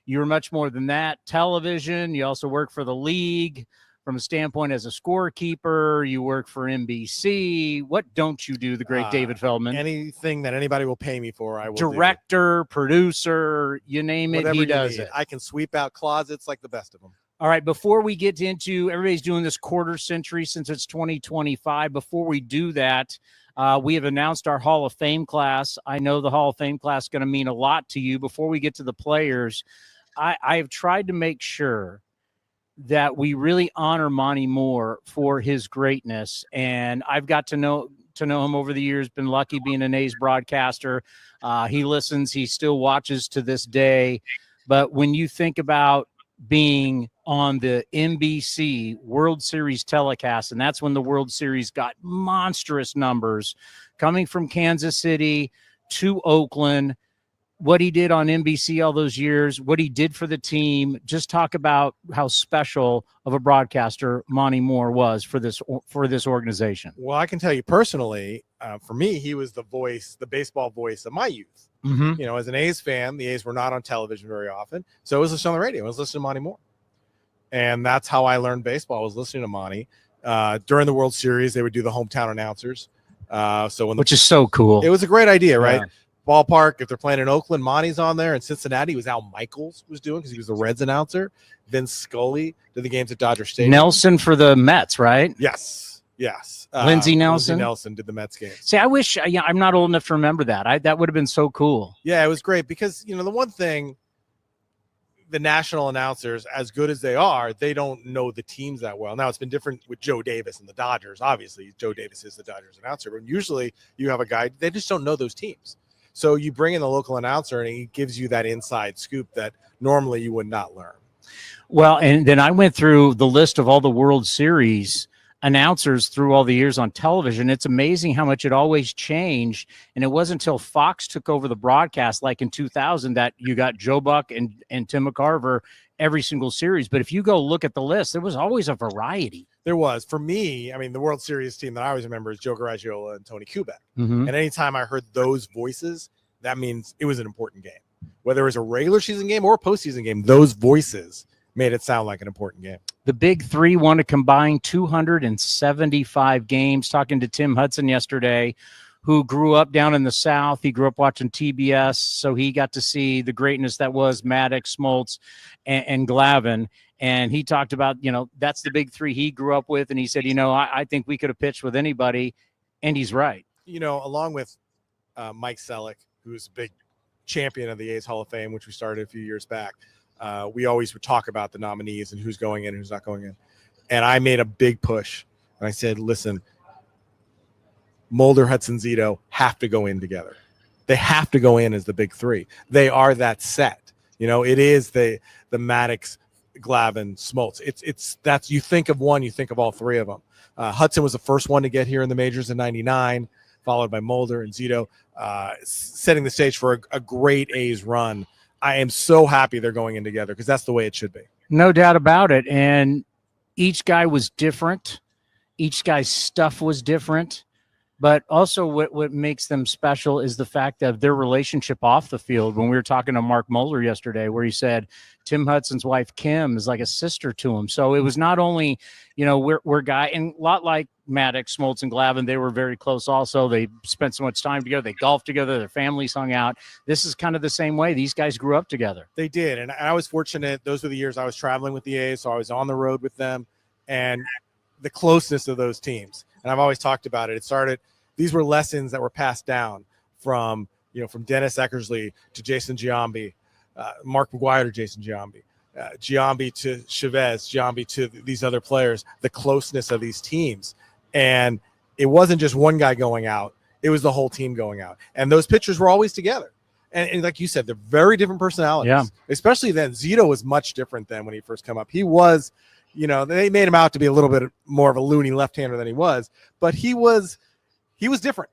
you're much more than that. Television. You also work for the league from a standpoint as a scorekeeper. You work for NBC. What don't you do, the great David Feldman? Anything that anybody will pay me for, I will Director, producer, you name it, whatever he you does need. it. I can sweep out closets like the best of them. All right, before we get into everybody's doing this quarter century since it's 2025, before we do that, we have announced our Hall of Fame class. I know the Hall of Fame class is going to mean a lot to you. Before we get to the players, I have tried to make sure that we really honor Monty Moore for his greatness. And I've got to know him over the years, been lucky being an A's broadcaster. He listens, he still watches to this day. But when you think about being on the NBC World Series telecast, and that's when the World Series got monstrous numbers, coming from Kansas City to Oakland, what he did on NBC all those years, what he did for the team. Just talk about how special of a broadcaster Monty Moore was for this organization. Well, I can tell you personally, for me, he was the baseball voice of my youth. Mm-hmm. You know, as an A's fan, the A's were not on television very often, so I was listening on the radio. I was listening to Monty Moore, and that's how I learned baseball. I was listening to Monty. During the World Series, they would do the hometown announcers. Which is so cool. It was a great idea, right? Yeah. Ballpark, if they're playing in Oakland, Monty's on there. In Cincinnati, it was Al Michaels was doing because he was the Reds announcer. Vince Scully did the games at Dodger Stadium. Nelson for the Mets, right? Yes. Lindsey Nelson? Lindsey Nelson did the Mets game. See, I wish I'm not old enough to remember that. That would have been so cool. Yeah, it was great because, the one thing, the national announcers, as good as they are, they don't know the teams that well. Now, it's been different with Joe Davis and the Dodgers. Obviously, Joe Davis is the Dodgers announcer, but usually you have a guy, they just don't know those teams. So you bring in the local announcer and he gives you that inside scoop that normally you would not learn. Well, and then I went through the list of all the World Series announcers through all the years on television. It's amazing how much it always changed. And it wasn't until Fox took over the broadcast, like in 2000, that you got Joe Buck and Tim McCarver every single series. But if you go look at the list, there was always a variety. There was. For me, the World Series team that I always remember is Joe Garagiola and Tony Kubek. Mm-hmm. And anytime I heard those voices, that means it was an important game. Whether it was a regular season game or a postseason game, those voices made it sound like an important game. The big three won a combined 275 games. Talking to Tim Hudson yesterday, who grew up down in the South. He grew up watching TBS, so he got to see the greatness that was Maddox, Smoltz, and Glavine. And he talked about, that's the big three he grew up with. And he said, I think we could have pitched with anybody. And he's right. Along with Mike Selleck, who's a big champion of the A's Hall of Fame, which we started a few years back, we always would talk about the nominees and who's going in and who's not going in. And I made a big push. And I said, listen, Mulder, Hudson, Zito have to go in together. They have to go in as the big three. They are that set. It is the Maddox, Glavine, Smoltz. That's, you think of one, you think of all three of them. Hudson was the first one to get here in the majors in '99, followed by Mulder and Zito, setting the stage for a great A's run. I am so happy they're going in together because that's the way it should be. No doubt about it. And each guy was different. Each guy's stuff was different. But also what makes them special is the fact of their relationship off the field. When we were talking to Mark Moeller yesterday, where he said Tim Hudson's wife, Kim, is like a sister to him. So it was not only, we're guy, and a lot like Maddox, Smoltz, and Glavine, they were very close also. They spent so much time together. They golfed together. Their families hung out. This is kind of the same way. These guys grew up together. They did. And I was fortunate. Those were the years I was traveling with the A's, so I was on the road with them. And the closeness of those teams. And I've always talked about it. These were lessons that were passed down from Dennis Eckersley to Jason Giambi, Mark McGwire to Jason Giambi, Giambi to Chavez, Giambi to these other players, the closeness of these teams. And it wasn't just one guy going out. It was the whole team going out. And those pitchers were always together. And like you said, they're very different personalities. Yeah. Especially then. Zito was much different than when he first came up. He was, they made him out to be a little bit more of a loony left-hander than he was. But he was different.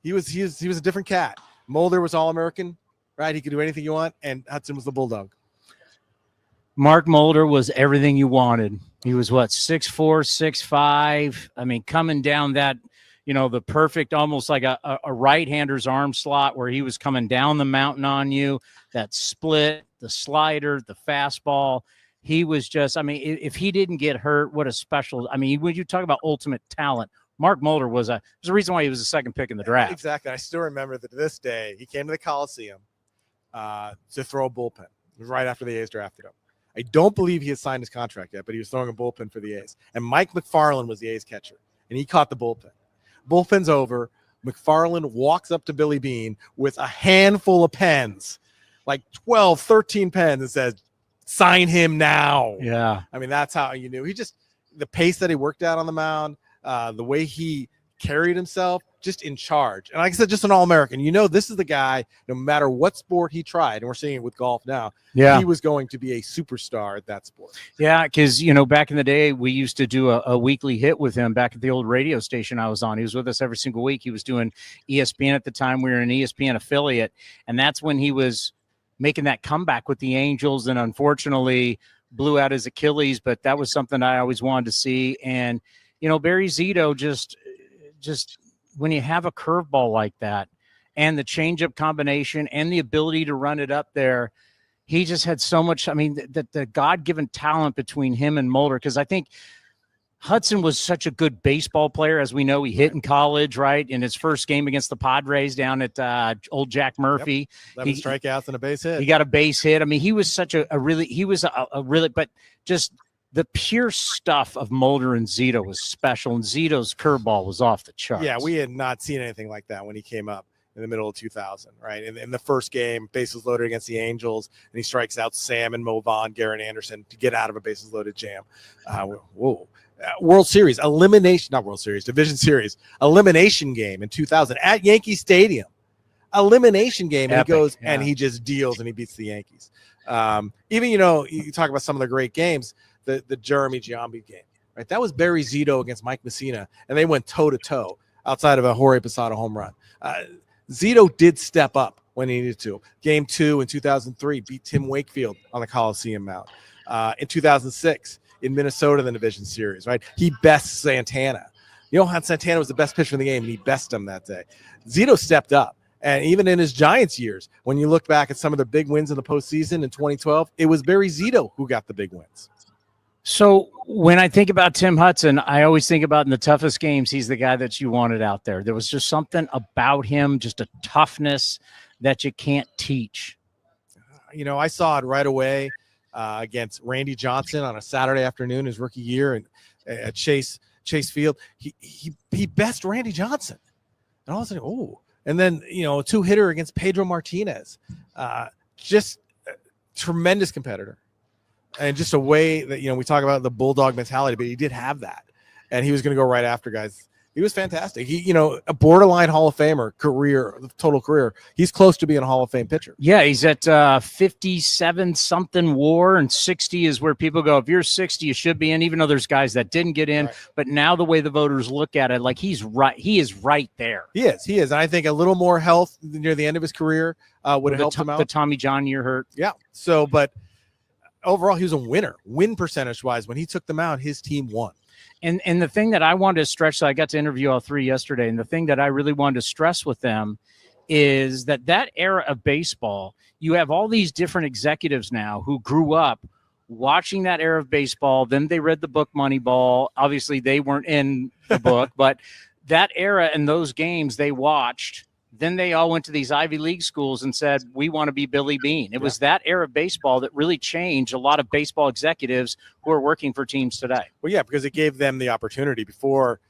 He was a different cat. Mulder was All-American, right? He could do anything you want, and Hudson was the Bulldog. Mark Mulder was everything you wanted. He was 6'4", 6'5". Coming down that, the perfect, almost like a right-hander's arm slot where he was coming down the mountain on you, that split, the slider, the fastball. He was just, I mean, if he didn't get hurt, what a special, I mean, when you talk about ultimate talent, Mark Mulder there's a reason why he was the second pick in the draft. Exactly. I still remember that to this day, he came to the Coliseum to throw a bullpen. It was right after the A's drafted him. I don't believe he had signed his contract yet, but he was throwing a bullpen for the A's. And Mike McFarland was the A's catcher, and he caught the bullpen. Bullpen's over. McFarland walks up to Billy Beane with a handful of pens, like 12, 13 pens, and says, sign him now. Yeah. I mean, that's how you knew. The pace that he worked out on the mound, the way he carried himself, just in charge. And like I said, just an All-American. This is the guy, no matter what sport he tried, and we're seeing it with golf now, he was going to be a superstar at that sport. Yeah, because, back in the day, we used to do a weekly hit with him back at the old radio station I was on. He was with us every single week. He was doing ESPN at the time. We were an ESPN affiliate, and that's when he was making that comeback with the Angels, and unfortunately blew out his Achilles, but that was something I always wanted to see. And, Barry Zito just when you have a curveball like that and the changeup combination and the ability to run it up there, he just had so much, I mean, the God-given talent between him and Mulder, because I think Hudson was such a good baseball player. As we know, he hit in college, right? In his first game against the Padres down at old Jack Murphy. 11 strikeouts and a base hit. He got a base hit. I mean, he was such a really, but just the pure stuff of Mulder and Zito was special, and Zito's curveball was off the charts. Yeah, we had not seen anything like that when he came up in the middle of 2000, right? In the first game, bases loaded against the Angels, and he strikes out Sam and Mo Vaughn, Garrett Anderson to get out of a bases loaded jam. World Series elimination, not World Series, Division Series elimination game in 2000 at Yankee Stadium. Elimination game, and he goes and he just deals and he beats the Yankees. Even you talk about some of the great games, the Jeremy Giambi game, right? That was Barry Zito against Mike Messina, and they went toe to toe outside of a Jorge Posada home run. Zito did step up when he needed to. Game 2 in 2003 beat Tim Wakefield on the Coliseum mound. In 2006. In Minnesota, the Division Series, right? He bests Santana. Johan Santana was the best pitcher in the game, and he bested him that day. Zito stepped up. And even in his Giants years, when you look back at some of the big wins in the postseason in 2012, it was Barry Zito who got the big wins. So when I think about Tim Hudson, I always think about in the toughest games, he's the guy that you wanted out there. There was just something about him, just a toughness that you can't teach. I saw it right away. Against Randy Johnson on a Saturday afternoon his rookie year and at Chase Field, he best Randy Johnson, and all of a sudden, and then a two-hitter against Pedro Martinez, just a tremendous competitor, and just a way that we talk about the bulldog mentality, but he did have that, and he was going to go right after guys. He was fantastic. He, a borderline Hall of Famer total career. He's close to being a Hall of Fame pitcher. Yeah, he's at 57 something WAR, and 60 is where people go, if you're 60, you should be in, even though there's guys that didn't get in. Right. But now the way the voters look at it, like he's right. He is right there. He is. And I think a little more health near the end of his career would have helped him out. The Tommy John year hurt. Yeah. So, but overall, he was a winner. Win percentage wise, when he took them out, his team won. And the thing that I wanted to stretch, so I got to interview all three yesterday, and the thing that I really wanted to stress with them is that era of baseball, you have all these different executives now who grew up watching that era of baseball. Then they read the book Moneyball. Obviously, they weren't in the book, but that era and those games they watched. Then they all went to these Ivy League schools and said, we want to be Billy Beane. It was that era of baseball that really changed a lot of baseball executives who are working for teams today. Well, yeah, because it gave them the opportunity. Before,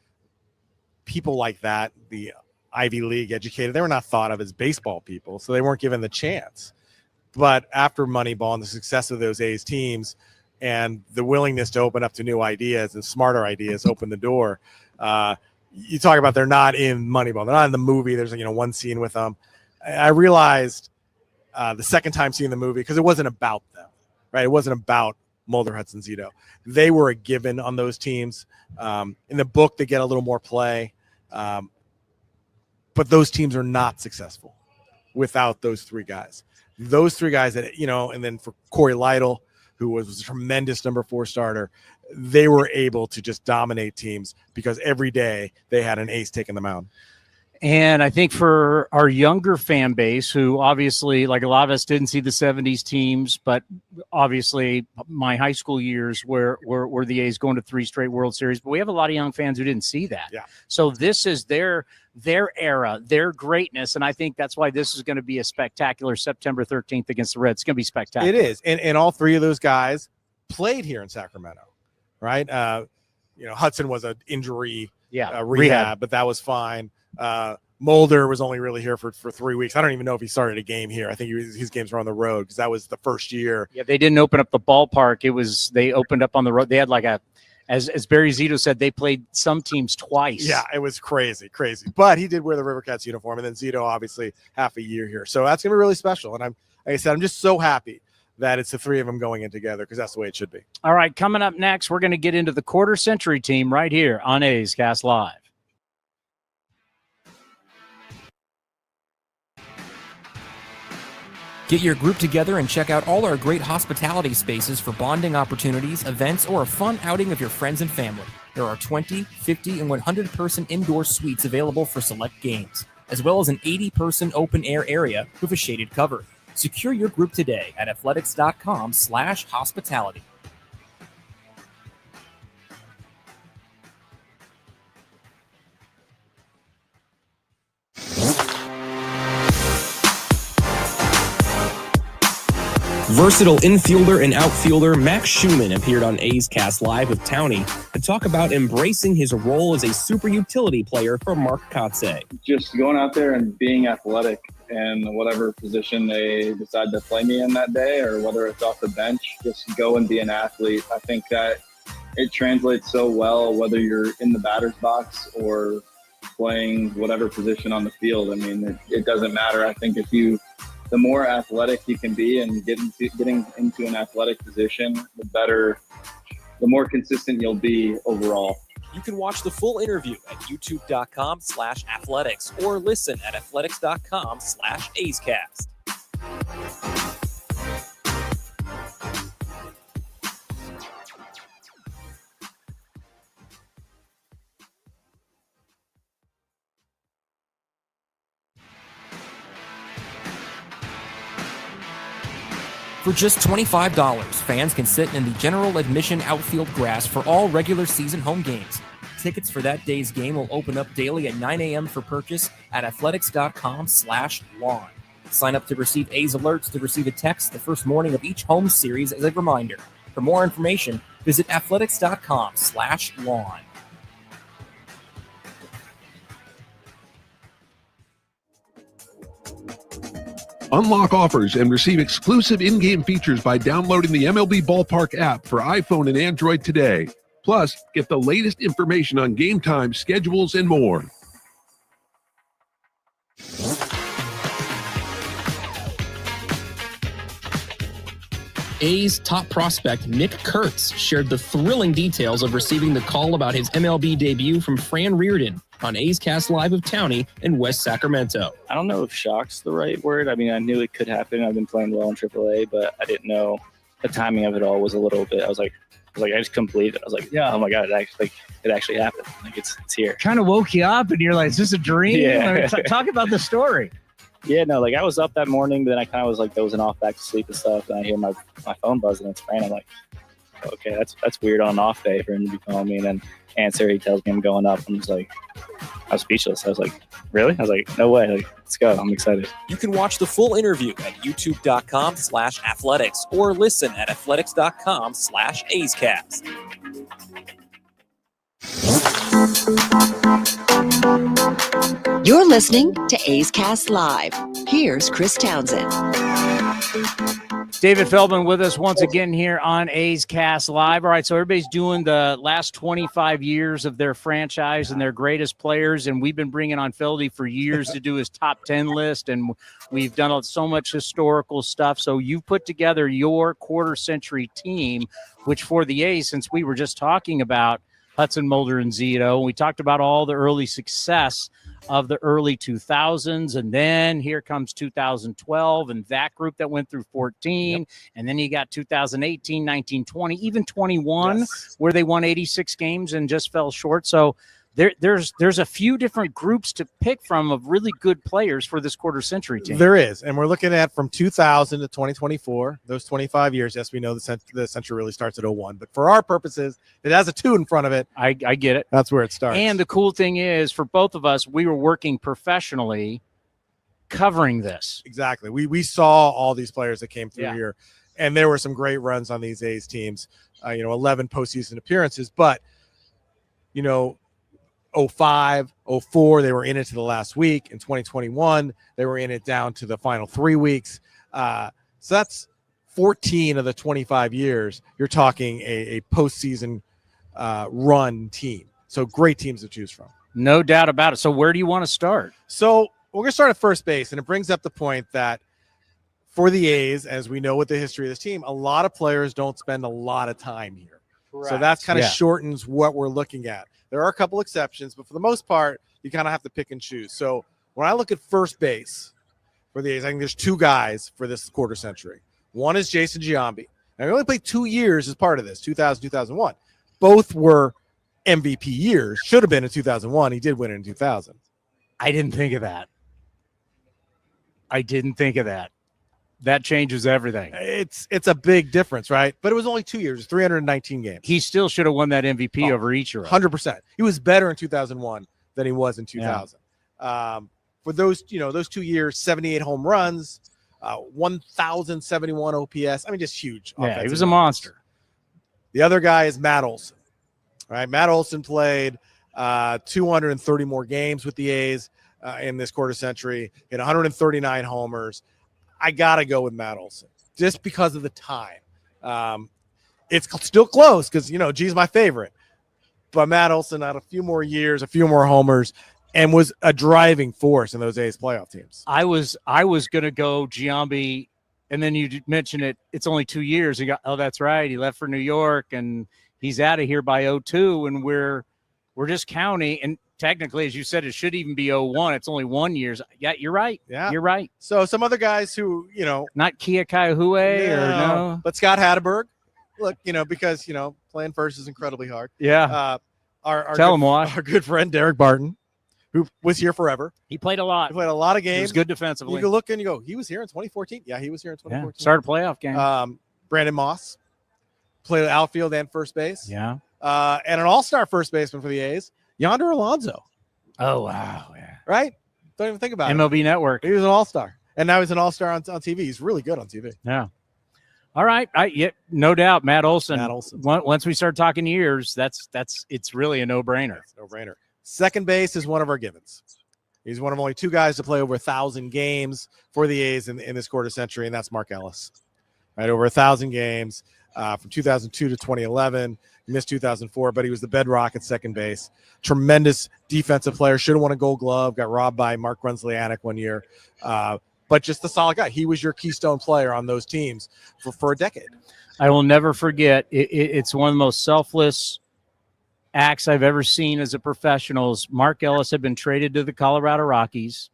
people like that, the Ivy League educated, they were not thought of as baseball people, so they weren't given the chance. But after Moneyball and the success of those A's teams and the willingness to open up to new ideas and smarter ideas open the door, you talk about they're not in Moneyball. They're not in the movie. There's one scene with them. I realized the second time seeing the movie, because it wasn't about them, right? It wasn't about Mulder, Hudson, Zito. They were a given on those teams. In the book, they get a little more play. But those teams are not successful without those three guys. Those three guys that, and then for Corey Lytle, who was a tremendous number 4 starter, they were able to just dominate teams because every day they had an ace taking the mound. And I think for our younger fan base, who obviously, like a lot of us didn't see the 70s teams, but obviously my high school years were the A's going to 3 straight World Series. But we have a lot of young fans who didn't see that. Yeah. So this is their era, their greatness. And I think that's why this is going to be a spectacular September 13th against the Reds. It's going to be spectacular. It is. And all 3 of those guys played here in Sacramento, right? Hudson was an injury rehab, but that was fine. Mulder was only really here for 3 weeks. I don't even know if he started a game here. I think his games were on the road because that was the first year. Yeah, they didn't open up the ballpark. They opened up on the road. They had like as Barry Zito said, they played some teams twice. Yeah, it was crazy. But he did wear the River Cats uniform, and then Zito obviously half a year here. So that's gonna be really special. And like I said, I'm just so happy that it's the 3 of them going in together because that's the way it should be. All right, coming up next, we're going to get into the quarter century team right here on A's Cast Live. Get your group together and check out all our great hospitality spaces for bonding opportunities, events, or a fun outing of your friends and family. There are 20, 50, and 100-person indoor suites available for select games, as well as an 80-person open-air area with a shaded cover. Secure your group today at athletics.com/hospitality. Versatile infielder and outfielder Max Schumann appeared on A's Cast Live with Towny to talk about embracing his role as a super utility player for Mark Kotze. Just going out there and being athletic in whatever position they decide to play me in that day, or whether it's off the bench, just go and be an athlete. I think that it translates so well whether you're in the batter's box or playing whatever position on the field. I mean, it doesn't matter. I think the more athletic you can be and getting into an athletic position, the more consistent you'll be overall. You can watch the full interview at youtube.com/athletics or listen at athletics.com/A'sCast. For just $25, fans can sit in the general admission outfield grass for all regular season home games. Tickets for that day's game will open up daily at 9 a.m. for purchase at athletics.com/lawn. Sign up to receive A's alerts to receive a text the first morning of each home series as a reminder. For more information, visit athletics.com/lawn. Unlock offers and receive exclusive in-game features by downloading the MLB Ballpark app for iPhone and Android today. Plus, get the latest information on game time, schedules, and more. A's top prospect Nick Kurtz shared the thrilling details of receiving the call about his MLB debut from Fran Riordan on A's Cast Live with Towny in West Sacramento. I don't know if shock's the right word. I mean, I knew it could happen. I've been playing well in AAA, but I didn't know the timing of it all was a little bit. I was like, I just couldn't believe it. I was like, yeah, oh my God, it actually happened. Like it's here. Kind of woke you up, and you're like, is this a dream? Yeah. Talk about the story. Yeah, no, like I was up that morning, but then I kind of was like dozing off back to sleep and stuff, and I hear my phone buzzing. It's Fran. I'm like, okay, that's weird on an off day for him to be calling me, and then answer. He tells me I'm going up. I'm just like, I was speechless. I was like, really? I was like, no way. Like, let's go. I'm excited. You can watch the full interview at youtube.com/athletics or listen at athletics.com/A'sCast. You're listening to A's Cast Live. Here's Chris Townsend. David Feldman with us once again here on A's Cast Live. All right, so everybody's doing the last 25 years of their franchise and their greatest players, and we've been bringing on Feldy for years to do his top 10 list, and we've done so much historical stuff. So you've put together your quarter-century team, which for the A's, since we were just talking about Hudson, Mulder, and Zito, we talked about all the early success of the early 2000s, and then here comes 2012 and that group that went through 14, and then you got 2018, 19, 20, even 21, where they won 86 games and just fell short. So there's a few different groups to pick from of really good players for this quarter century team. There is, and we're looking at from 2000 to 2024, those 25 years. Yes, we know the century really starts at 01, but for our purposes, it has a 2 in front of it. I get it. That's where it starts. And the cool thing is, for both of us, we were working professionally covering this. Exactly. We saw all these players that came through Yeah. here, and there were some great runs on these A's teams. 11 postseason appearances, but 05, 04, they were in it to the last week. In 2021, they were in it down to the final 3 weeks. So that's 14 of the 25 years. You're talking a postseason run team. So great teams to choose from. No doubt about it. So where do you want to start? So we're going to start at first base, and it brings up the point that for the A's, as we know with the history of this team, a lot of players don't spend a lot of time here. So that's kind of shortens what we're looking at. There are a couple exceptions, but for the most part, you kind of have to pick and choose. So when I look at first base for the A's, I think there's 2 guys for this quarter century. One is Jason Giambi. Now, he only played 2 years as part of this, 2000, 2001. Both were MVP years. Should have been in 2001. He did win it in 2000. I didn't think of that. That changes everything. It's a big difference, right? But it was only 2 years, 319 games. He still should have won that MVP over Ichiro. 100%. He was better in 2001 than he was in 2000. For those 2 years, 78 home runs, 1,071 OPS. I mean, just huge. Yeah, he was a monster. The other guy is Matt Olson. All right, Matt Olson played 230 more games with the A's in this quarter century, hit 139 homers. I got to go with Matt Olson just because of the time. It's still close because, G's my favorite. But Matt Olson had a few more years, a few more homers, and was a driving force in those A's playoff teams. I was going to go Giambi, and then you mentioned it. It's only 2 years. That's right. He left for New York, and he's out of here by 02, and we're just counting. And technically, as you said, it should even be 01. It's only 1 year. Yeah, you're right. Yeah, you're right. So some other guys who, not Kia Kaihue or no, but Scott Hatterberg. Look, because playing first is incredibly hard. Yeah. Tell him why. Our good friend Derek Barton, who was here forever. He played a lot. He played a lot of games. He was good defensively. You can look and you go, he was here in 2014. Yeah, he was here in 2014. Yeah. Started a playoff game. Brandon Moss played outfield and first base. Yeah. And an all-star first baseman for the A's, Yonder Alonso. Oh, wow. Yeah. Right? Don't even think about MLB it. Network. He was an all-star. And now he's an all-star on TV. He's really good on TV. Yeah. All right. No doubt. Matt Olson. Once we start talking years, it's really a no-brainer. No-brainer. Second base is one of our givens. He's one of only 2 guys to play over 1,000 games for the A's in this quarter century, and that's Mark Ellis. Right, over 1,000 games from 2002 to 2011. He missed 2004, but he was the bedrock at second base. Tremendous defensive player. Should have won a Gold Glove. Got robbed by Mark Grunzlianic one year. But just a solid guy. He was your keystone player on those teams for a decade. I will never forget. It's one of the most selfless acts I've ever seen as a professional. Mark Ellis had been traded to the Colorado Rockies.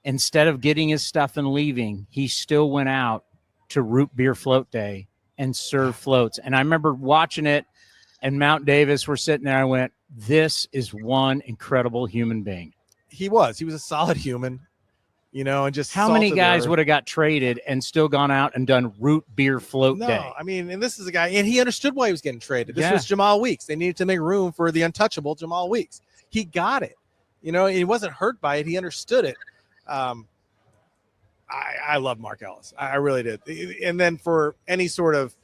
Instead of getting his stuff and leaving, he still went out to Root Beer Float Day and serve floats. And I remember watching it, and Mount Davis were sitting there. I went, this is one incredible human being. He was a solid human. And just how many guys would have got traded and still gone out and done Root Beer Float Day? No, I mean, and this is a guy, and he understood why he was getting traded. This was Jamal Weeks. They needed to make room for the untouchable Jamal Weeks. He got it. He wasn't hurt by it. He understood it. I love Mark Ellis. I really did. And then for any sort of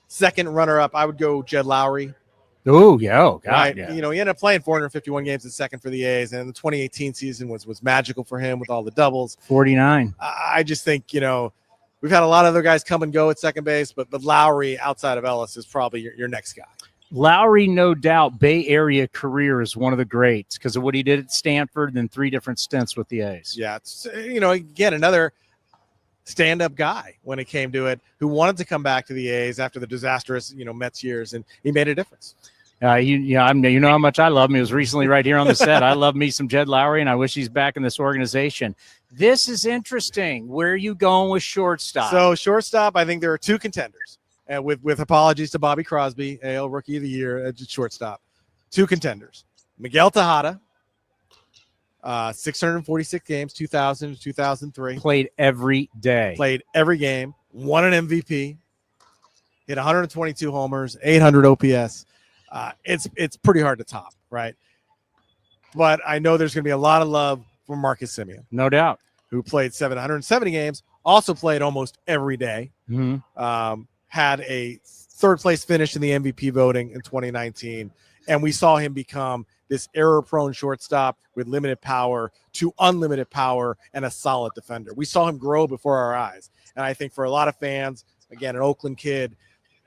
second runner-up, I would go Jed Lowry. Oh, yeah. Oh, God, right? yeah. He ended up playing 451 games at second for the A's, and the 2018 season was magical for him with all the doubles. 49. I just think, we've had a lot of other guys come and go at second base, but Lowry outside of Ellis is probably your next guy. Lowry, no doubt, Bay Area career is one of the greats because of what he did at Stanford and 3 different stints with the A's. Yeah, it's, again, another stand-up guy when it came to it, who wanted to come back to the A's after the disastrous, Mets years, and he made a difference. You know how much I love him. He was recently right here on the set. I love me some Jed Lowry, and I wish he's back in this organization. This is interesting. Where are you going with shortstop? So shortstop, I think there are 2 contenders, with apologies to Bobby Crosby, AL Rookie of the Year at shortstop. 2 contenders. Miguel Tejada, 646 games, 2000 to 2003. Played every day. Played every game. Won an MVP. Hit 122 homers, 800 OPS. It's pretty hard to top, right? But I know there's going to be a lot of love for Marcus Semien. No doubt. Who played 770 games, also played almost every day. Mm-hmm. Had a third place finish in the MVP voting in 2019. And we saw him become this error-prone shortstop with limited power to unlimited power and a solid defender. We saw him grow before our eyes. And I think for a lot of fans, again, an Oakland kid,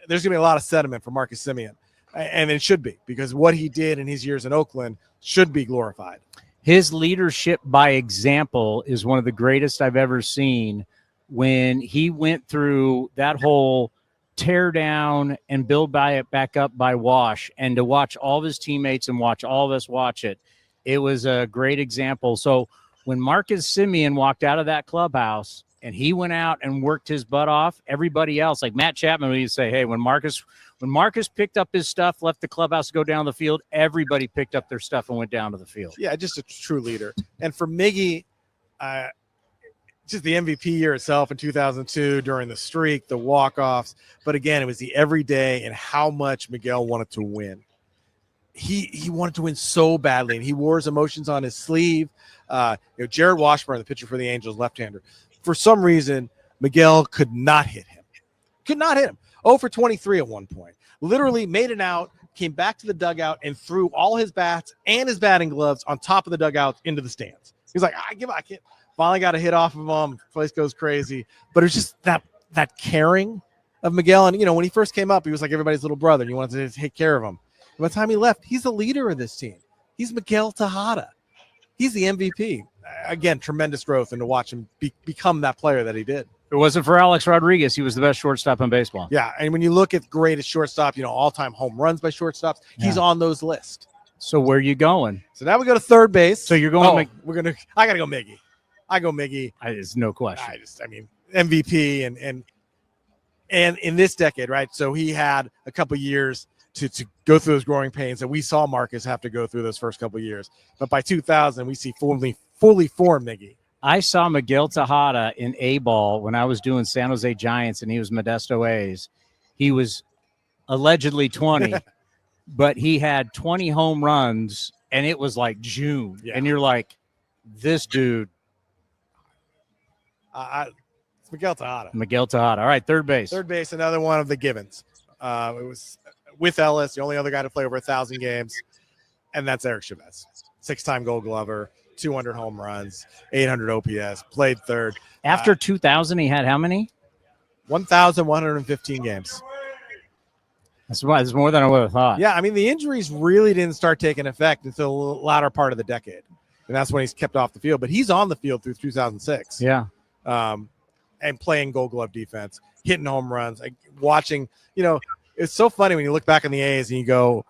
there's going to be a lot of sentiment for Marcus Semien. And it should be, because what he did in his years in Oakland should be glorified. His leadership by example is one of the greatest I've ever seen. When he went through that whole tear down and build back up by wash, and to watch all of his teammates and watch all of us watch it, it was a great example. So when Marcus Semien walked out of that clubhouse and he went out and worked his butt off, everybody else, like Matt Chapman, we used to say, hey, when Marcus picked up his stuff, left the clubhouse to go down the field, everybody picked up their stuff and went down to the field. Yeah, just a true leader. And for Miggy, just the MVP year itself in 2002 during the streak, the walk-offs. But again, it was the everyday and how much Miguel wanted to win. He wanted to win so badly, and he wore his emotions on his sleeve. Jared Washburn, the pitcher for the Angels, left-hander. For some reason, Miguel could not hit him. 0 for 23 at one point. Literally made it out, came back to the dugout, and threw all his bats and his batting gloves on top of the dugout into the stands. He's like, I can't. Finally got a hit off of him. Place goes crazy. But it was just that caring of Miguel. And, when he first came up, he was like everybody's little brother. And you wanted to take care of him. By the time he left, he's the leader of this team. He's Miguel Tejada. He's the MVP. Again, tremendous growth, and to watch him become that player that he did. If it wasn't for Alex Rodriguez, he was the best shortstop in baseball. Yeah, and when you look at greatest shortstop, all-time home runs by shortstops, he's on those lists. So where are you going? So now we go to third base. So you're going. I got to go Miggy. I go Miggy. There's no question. MVP and in this decade, right? So he had a couple years to go through those growing pains that we saw Marcus have to go through those first couple years. But by 2000, we see fully formed Miggy. I saw Miguel Tejada in A-ball when I was doing San Jose Giants, and he was Modesto A's. He was allegedly 20, but he had 20 home runs, and it was like June. Yeah. And you're like, this dude. It's Miguel Tejada. Miguel Tejada. All right, third base. Third base, another one of the givens. It was with Ellis, the only other guy to play over 1,000 games, and that's Eric Chavez. 6-time Gold Glover, 200 home runs, 800 OPS, played third. After 2000, he had how many? 1,115 games. That's more than I would have thought. Yeah, the injuries really didn't start taking effect until the latter part of the decade. And that's when he's kept off the field. But he's on the field through 2006. Yeah. And playing Gold Glove defense, hitting home runs, watching, it's so funny when you look back on the A's and you go,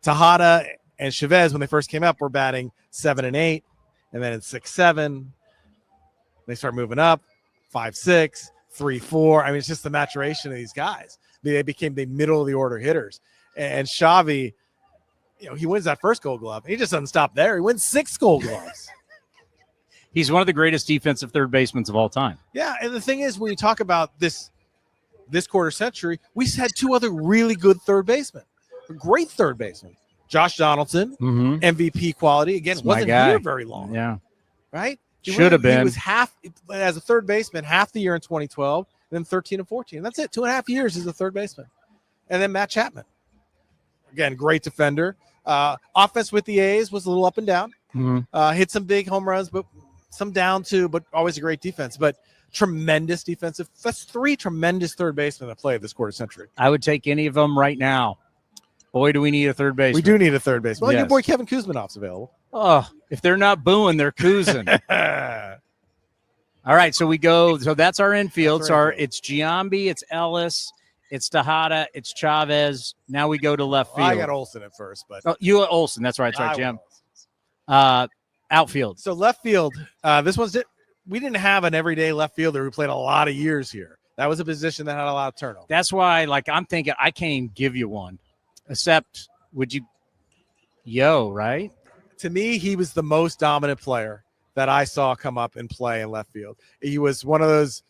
Tejada and Chavez, when they first came up, were batting 7 and 8, and then it's 6-7. They start moving up 5-6, 3-4. It's just the maturation of these guys. They became the middle of the order hitters. And Xavi, he wins that first Gold Glove. He just doesn't stop there. He wins 6 Gold Gloves. He's one of the greatest defensive third basemen of all time. Yeah, and the thing is, when you talk about this quarter century, we had 2 other really good third basemen, great third basemen. Josh Donaldson, MVP quality. Again, wasn't here very long. Yeah. Right? Should have been. He was as a third baseman, half the year in 2012, and then 13 and 14. That's it. 2.5 years as a third baseman. And then Matt Chapman. Again, great defender. Offense with the A's was a little up and down. Hit some big home runs, but some down too, but always a great defense. But tremendous defensive. That's 3 tremendous third basemen that played this quarter century. I would take any of them right now. Boy, do we need a third baseman. We do need a third baseman. Well, yes. Your boy Kevin Kuzmanov's available. Oh, if they're not booing, they're koozing. All right, so we go. So that's our infield. It's Giambi, it's Ellis, it's Tejada, it's Chavez. Now we go to left field. Well, I got Olsen at first, but you Olsen. That's right, Jim. Outfield. So left field. This one's we didn't have an everyday left fielder who played a lot of years here. That was a position that had a lot of turnover. That's why, I'm thinking I can't even give you one. Except, would you? right? To me, he was the most dominant player that I saw come up and play in left field. He was one of those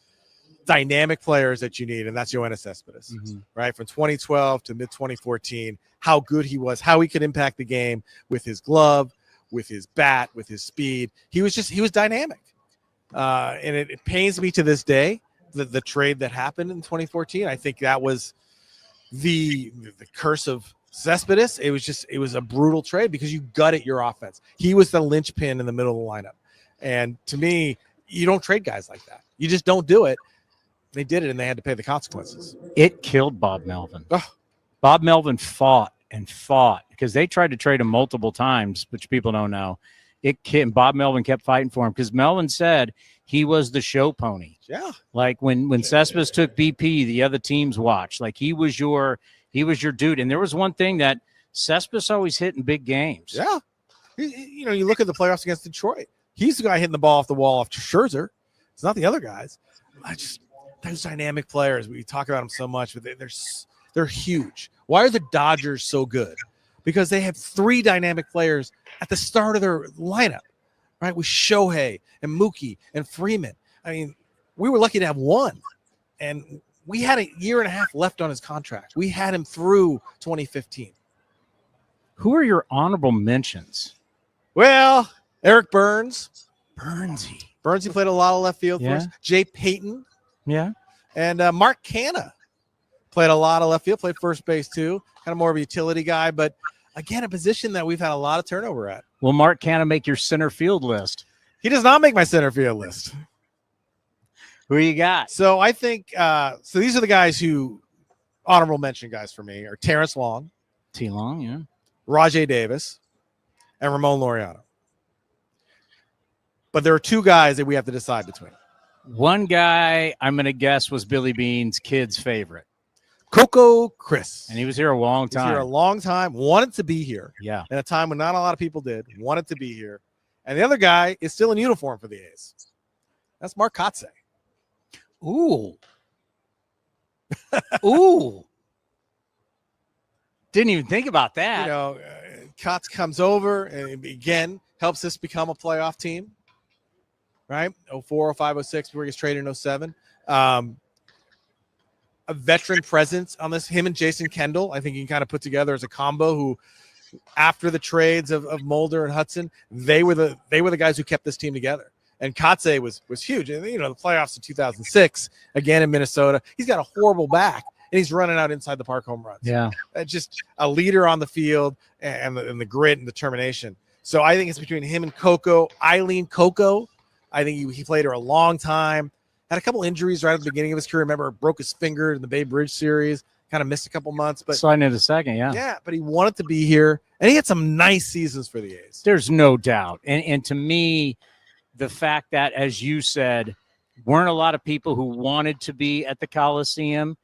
dynamic players that you need, and that's Yoenis Cespedes, right? From 2012 to mid-2014, how good he was, how he could impact the game with his glove, with his bat, with his speed. He was dynamic. And it pains me to this day that the trade that happened in 2014, I think that was the curse of Cespedes. It was a brutal trade because you gutted your offense. He was the linchpin in the middle of the lineup. And to me, you don't trade guys like that. You just don't do it. They did it, and they had to pay the consequences. It killed Bob Melvin. Bob Melvin fought and fought because they tried to trade him multiple times, which people don't know. Bob Melvin kept fighting for him because Melvin said he was the show pony. Yeah. Like when Cespedes took BP, the other teams watched. Like he was your dude. And there was one thing that Cespedes always hit in big games. Yeah. You look at the playoffs against Detroit. He's the guy hitting the ball off the wall off Scherzer. It's not the other guys. Those dynamic players, we talk about them so much, but they're huge. Why are the Dodgers so good? Because they have 3 dynamic players at the start of their lineup, right? With Shohei and Mookie and Freeman. I mean, we were lucky to have 1, and we had a year and a half left on his contract. We had him through 2015. Who are your honorable mentions? Well, Eric Burns. Burnsy played a lot of left field for us. Jay Payton. Yeah. And Mark Canha played a lot of left field, played first base too. Kind of more of a utility guy, but again, a position that we've had a lot of turnover at. Will Mark Canha make your center field list? He does not make my center field list. Who you got? So I think so these are the guys who honorable mention guys for me are Terrence Long. T. Long, yeah. Rajay Davis and Ramon Laureano. But there are 2 guys that we have to decide between. One guy I'm going to guess was Billy Bean's kid's favorite. Coco Chris. And he was here a long time. He was here a long time, wanted to be here. Yeah. At a time when not a lot of people did, wanted to be here. And the other guy is still in uniform for the A's. That's Mark Kotsay. Ooh. Ooh. Didn't even think about that. Kotz comes over and again helps us become a playoff team. Right? 04, 05, 06, before he gets traded in 07. A veteran presence on this. Him and Jason Kendall, I think you can kind of put together as a combo who, after the trades of Mulder and Hudson, they were the guys who kept this team together. And Kotsay was huge. And, the playoffs in 2006, again in Minnesota, he's got a horrible back, and he's running out inside the park home runs. Yeah. Just a leader on the field and the grit and determination. So I think it's between him and Coco. Eileen Coco, I think he played her a long time. Had a couple injuries right at the beginning of his career. Remember, broke his finger in the Bay Bridge series. Kind of missed a couple months. But sliding in a second, yeah. Yeah, but he wanted to be here. And he had some nice seasons for the A's. There's no doubt. And to me, the fact that, as you said, weren't a lot of people who wanted to be at the Coliseum.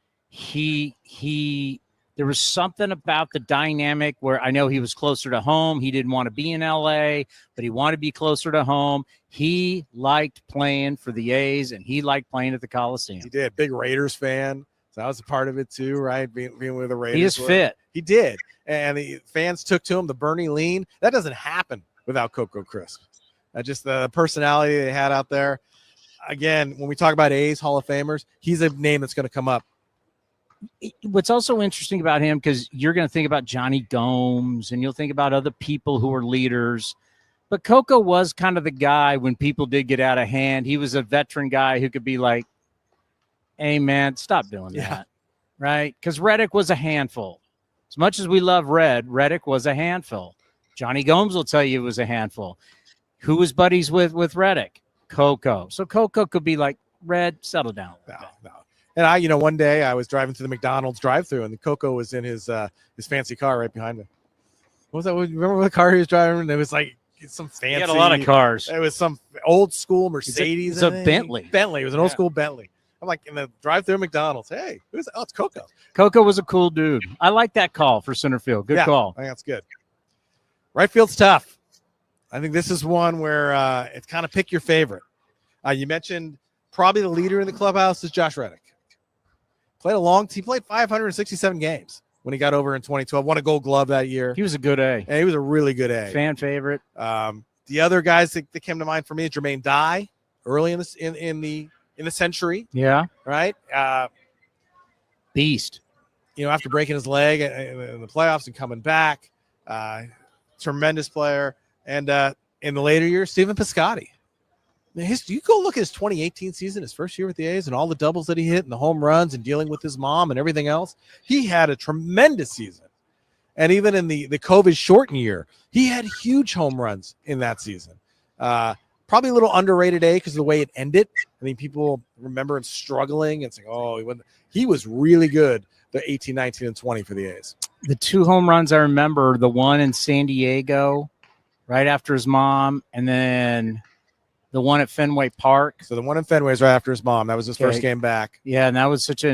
There was something about the dynamic where I know he was closer to home. He didn't want to be in LA, but he wanted to be closer to home. He liked playing for the A's, and he liked playing at the Coliseum. He did. Big Raiders fan. So that was a part of it too, right? Being with the Raiders. He is fit. He did. And the fans took to him the Bernie lean. That doesn't happen without Coco Crisp. Just the personality they had out there. Again, when we talk about A's Hall of Famers, he's a name that's going to come up. What's also interesting about him, because you're going to think about Johnny Gomes and you'll think about other people who are leaders, but Coco was kind of the guy when people did get out of hand. He was a veteran guy who could be like, hey, man, stop doing that, right? Because Reddick was a handful. As much as we love Reddick was a handful. Johnny Gomes will tell you it was a handful. Who was buddies with Reddick? Coco. So Coco could be like, Red, settle down. No. And one day I was driving to the McDonald's drive-thru, and the Coco was in his fancy car right behind me. What was that? Remember what car he was driving? It was like some fancy. He had a lot of cars. It was some old school Mercedes. It's a Bentley. It was an old school Bentley. I'm like in the drive-thru McDonald's. Hey, it's Coco. Coco was a cool dude. I like that call for center field. Good call. I think that's good. Right field's tough. I think this is one where it's kind of pick your favorite. You mentioned probably the leader in the clubhouse is Josh Reddick. He played 567 games. when he got over in 2012. Won a Gold Glove that year. He was a good A. And he was a really good A. Fan favorite. The other guys that came to mind for me is Jermaine Dye, early in the century. Yeah. Right. Beast. After breaking his leg in the playoffs and coming back, tremendous player. And in the later years, Stephen Piscotty. You go look at his 2018 season, his first year with the A's, and all the doubles that he hit and the home runs and dealing with his mom and everything else. He had a tremendous season. And even in the COVID shortened year, he had huge home runs in that season. Probably a little underrated A because of the way it ended. I mean, people remember him struggling and saying, oh, he was really good the 18, 19, and 20 for the A's. The 2 home runs I remember, the one in San Diego right after his mom, and then the one at Fenway Park. So the one in Fenway is right after his mom. That was his first game back. Yeah, and that was such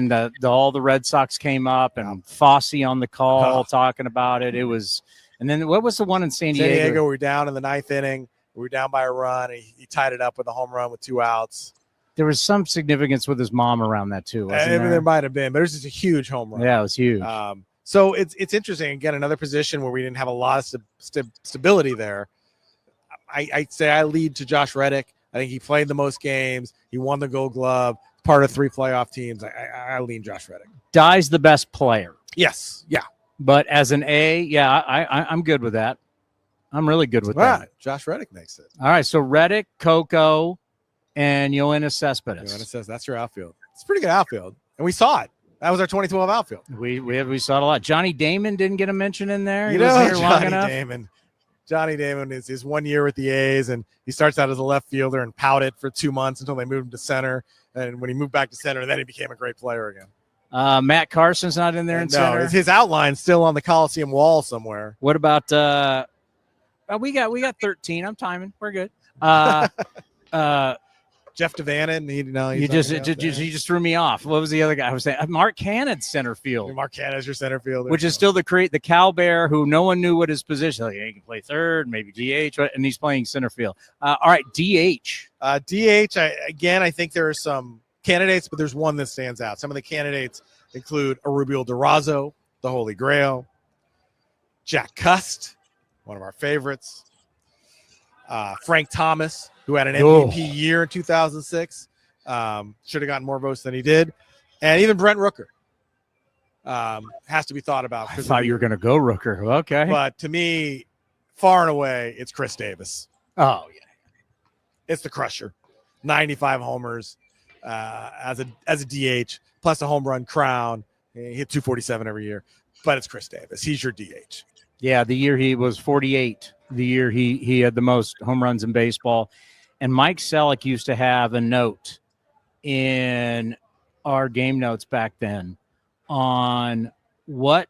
all the Red Sox came up and Fosse on the call talking about it. It was, and then what was the one in San Diego? San Diego, we were down in the 9th inning. We were down by a run. He tied it up with a home run with 2 outs. There was some significance with his mom around that too. There might have been, but it was just a huge home run. Yeah, it was huge. So it's interesting. Again, another position where we didn't have a lot of stability there. I'd say I lead to Josh Reddick. I think he played the most games. He won the Gold Glove, part of 3 playoff teams. I lean Josh Reddick. Dye's the best player. Yes. Yeah. But as an A, yeah, I'm good with that. I'm really good with that. Josh Reddick makes it. All right. So Reddick, Coco, and Yoenis Cespedes. Yoenis says that's your outfield. It's a pretty good outfield. And we saw it. That was our 2012 outfield. We saw it a lot. Johnny Damon didn't get a mention in there. He wasn't here long enough. Johnny Damon is his 1 year with the A's, and he starts out as a left fielder and pouted for 2 months until they moved him to center. And when he moved back to center, then he became a great player again. Matt Carson's not in there in center. His outline's still on the Coliseum wall somewhere. What about we got 13. I'm timing. We're good. Jeff Devannon. You just threw me off. What was the other guy I was saying? Mark Cannon's center field. Mark Cannon's your center fielder. Which is still the Cal Bear who no one knew what his position. Like, he can play third, maybe DH, and he's playing center field. All right, DH. I think there are some candidates, but there's one that stands out. Some of the candidates include Arubio Durazo, the Holy Grail, Jack Cust, one of our favorites, Frank Thomas, who had an MVP year in 2006. Should have gotten more votes than he did. And even Brent Rooker has to be thought about. I thought you were going to go Rooker. Okay. But to me, far and away, it's Chris Davis. Oh, yeah. It's the crusher. 95 homers as a DH, plus a home run crown. He hit 247 every year. But it's Chris Davis. He's your DH. Yeah, the year he was 48, the year he had the most home runs in baseball. And Mike Selleck used to have a note in our game notes back then on what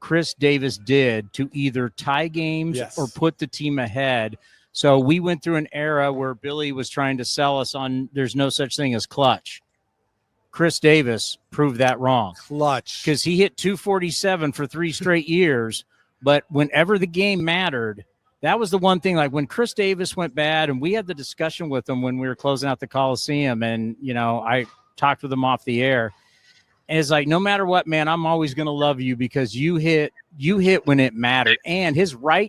Chris Davis did to either tie games or put the team ahead. So we went through an era where Billy was trying to sell us on there's no such thing as clutch. Chris Davis proved that wrong. Clutch. Because he hit 247 for 3 straight years. But whenever the game mattered, that was the one thing. Like when Chris Davis went bad, and we had the discussion with him when we were closing out the Coliseum, and I talked with him off the air. And it's like, no matter what, man, I'm always going to love you because you hit when it mattered. And his right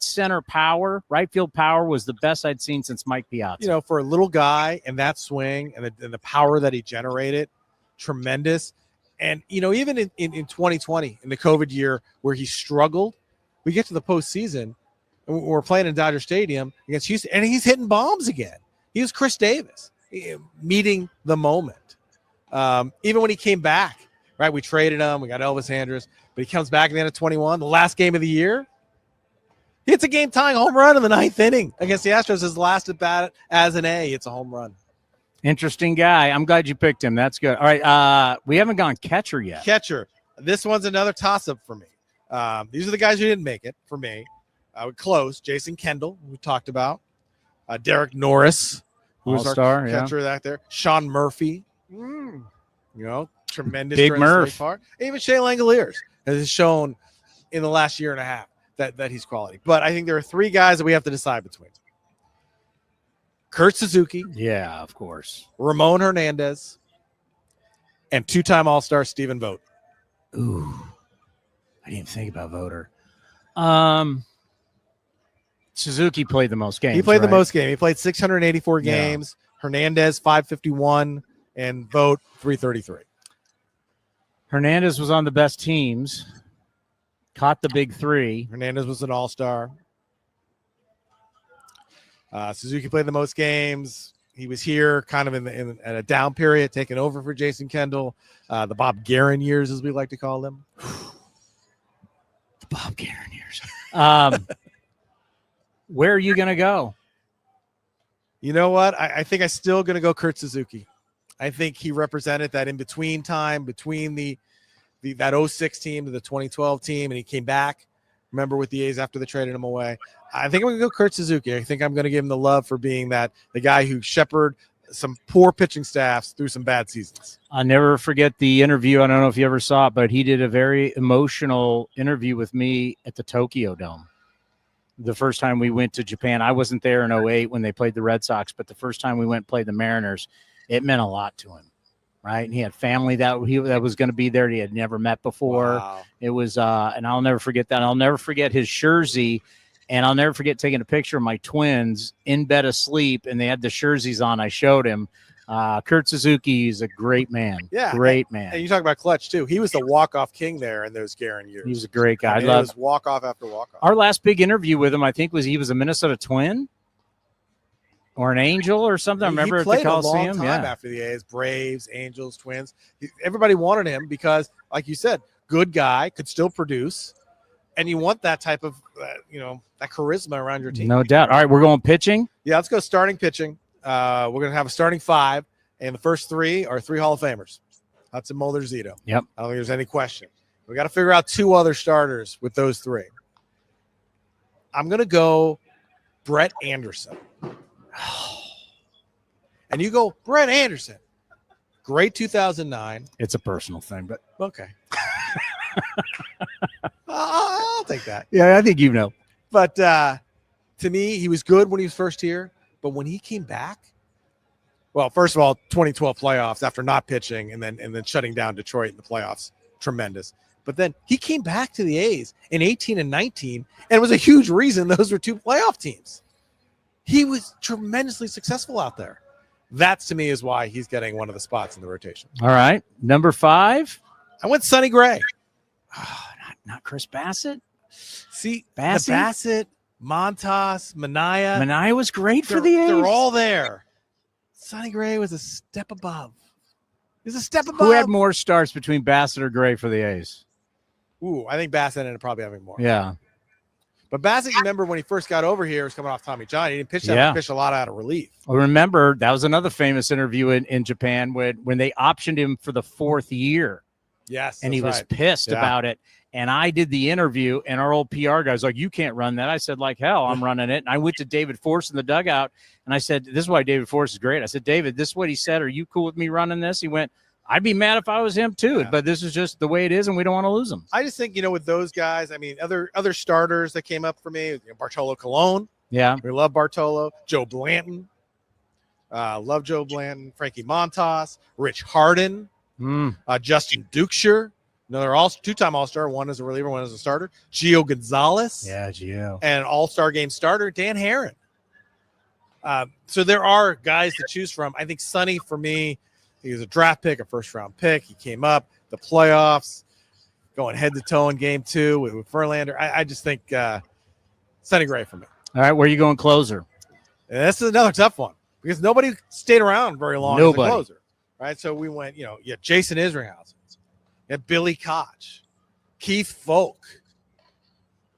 center power, right field power was the best I'd seen since Mike Piazza. For a little guy and that swing and the power that he generated, tremendous. And, even in 2020, in the COVID year where he struggled, we get to the postseason and we're playing in Dodger Stadium against Houston, and he's hitting bombs again. He was Chris Davis meeting the moment. Even when he came back, right? We traded him. We got Elvis Andrus, but he comes back at the end of 21, the last game of the year. He hits a game-tying home run in the 9th inning against the Astros. His last at bat as an A. It's a home run. Interesting guy. I'm glad you picked him. That's good. All right. We haven't gone catcher yet. Catcher. This one's another toss-up for me. These are the guys who didn't make it for me. Close. Jason Kendall, we talked about. Derek Norris, who's our catcher back there. Sean Murphy. Tremendous. Big Murph. Even Shea Langoliers has shown in the last year and a half that he's quality. But I think there are 3 guys that we have to decide between. Kurt Suzuki. Yeah, of course. Ramon Hernandez. And 2-time All-Star Stephen Vogt. Ooh, I didn't think about voter. Suzuki played the most games. He played the right? most games. He played 684 Yeah. games. Hernandez 551 and Vogt 333. Hernandez was on the best teams. Caught the big three. Hernandez was an all-star. Suzuki played the most games. He was here kind of in a down period, taking over for Jason Kendall. The Bob Guerin years, as we like to call them. The Bob Guerin years. Where are you going to go? You know what? I think I'm still going to go Kurt Suzuki. I think he represented that in-between time between that 06 team to the 2012 team, and he came back, remember, with the A's after they traded him away. I think I'm going to go Kurt Suzuki. I think I'm going to give him the love for being the guy who shepherded some poor pitching staffs through some bad seasons. I'll never forget the interview. I don't know if you ever saw it, but he did a very emotional interview with me at the Tokyo Dome. The first time we went to Japan, I wasn't there in 08 when they played the Red Sox, but the first time we went and played the Mariners, it meant a lot to him, right? And he had family that was going to be there. He had never met before. Wow. It was, and I'll never forget that. I'll never forget his jersey, and I'll never forget taking a picture of my twins in bed asleep, and they had the jerseys on. I showed him. Kurt Suzuki is a great man. Yeah. Great man. And you talk about clutch, too. He was the walk-off king there in those Guerin years. He was a great guy. I mean, it was walk-off after walk-off. Our last big interview with him, I think, he was a Minnesota Twin or an Angel or something. I remember he at played the Coliseum. a long time after the A's, Braves, Angels, Twins. Everybody wanted him because, like you said, good guy, could still produce, and you want that type of, that charisma around your team. No doubt. All right, we're going pitching. Yeah, let's go starting pitching. We're going to have a starting five, and the first three are three Hall of Famers. Hudson, Mulder, Zito. Yep. I don't think there's any question. We got to figure out two other starters with those three. I'm going to go Brett Anderson. And you go, Brett Anderson. Great 2009. It's a personal thing, but okay. I'll take that. Yeah, I think you know. But to me, he was good when he was first here. But when he came back, well, first of all, 2012 playoffs after not pitching and then shutting down Detroit in the playoffs, tremendous. But then he came back to the A's in 18 and 19, and it was a huge reason those were two playoff teams. He was tremendously successful out there. That, to me, is why he's getting one of the spots in the rotation. All right. Number 5. I went Sonny Gray. Oh, not Chris Bassett. See, Bassett? Bassett, Montas, Minaya. Minaya was great for the A's. They're all there. Sonny Gray was a step above. He's a step above. Who had more starts between Bassett or Gray for the A's? Ooh, I think Bassett ended up probably having more. Yeah. But Bassett, you remember when he first got over here, he was coming off Tommy John. He didn't pitch that. Yeah. He pitched a lot out of relief. Well, remember, that was another famous interview in Japan when they optioned him for the 4th year. Yes. And he was right. pissed Yeah. about it. And I did the interview, and our old PR guy's like, you can't run that. I said, like hell, I'm running it. And I went to David Force in the dugout, and I said, this is why David Force is great. I said, David, this is what he said. Are you cool with me running this? He went, I'd be mad if I was him too, but this is just the way it is, and we don't want to lose him. I just think, with those guys, I mean, other starters that came up for me, Bartolo Colon. Yeah. We love Bartolo. Joe Blanton. Love Joe Blanton. Frankie Montas. Rich Harden. Justin Dukeshire. No, they're all two-time All-Star. One as a reliever, one as a starter. Gio Gonzalez. Yeah, Gio. And All-Star game starter, Dan Herron. So there are guys to choose from. I think Sonny, for me, he was a draft pick, a first-round pick. He came up, the playoffs, going head-to-toe in Game 2 with Verlander. I just think Sonny Gray for me. All right, where are you going closer? And this is another tough one because nobody stayed around very long Nobody. as a closer, right? So we went, Jason Isringhausen, Billy Koch, Keith Folk,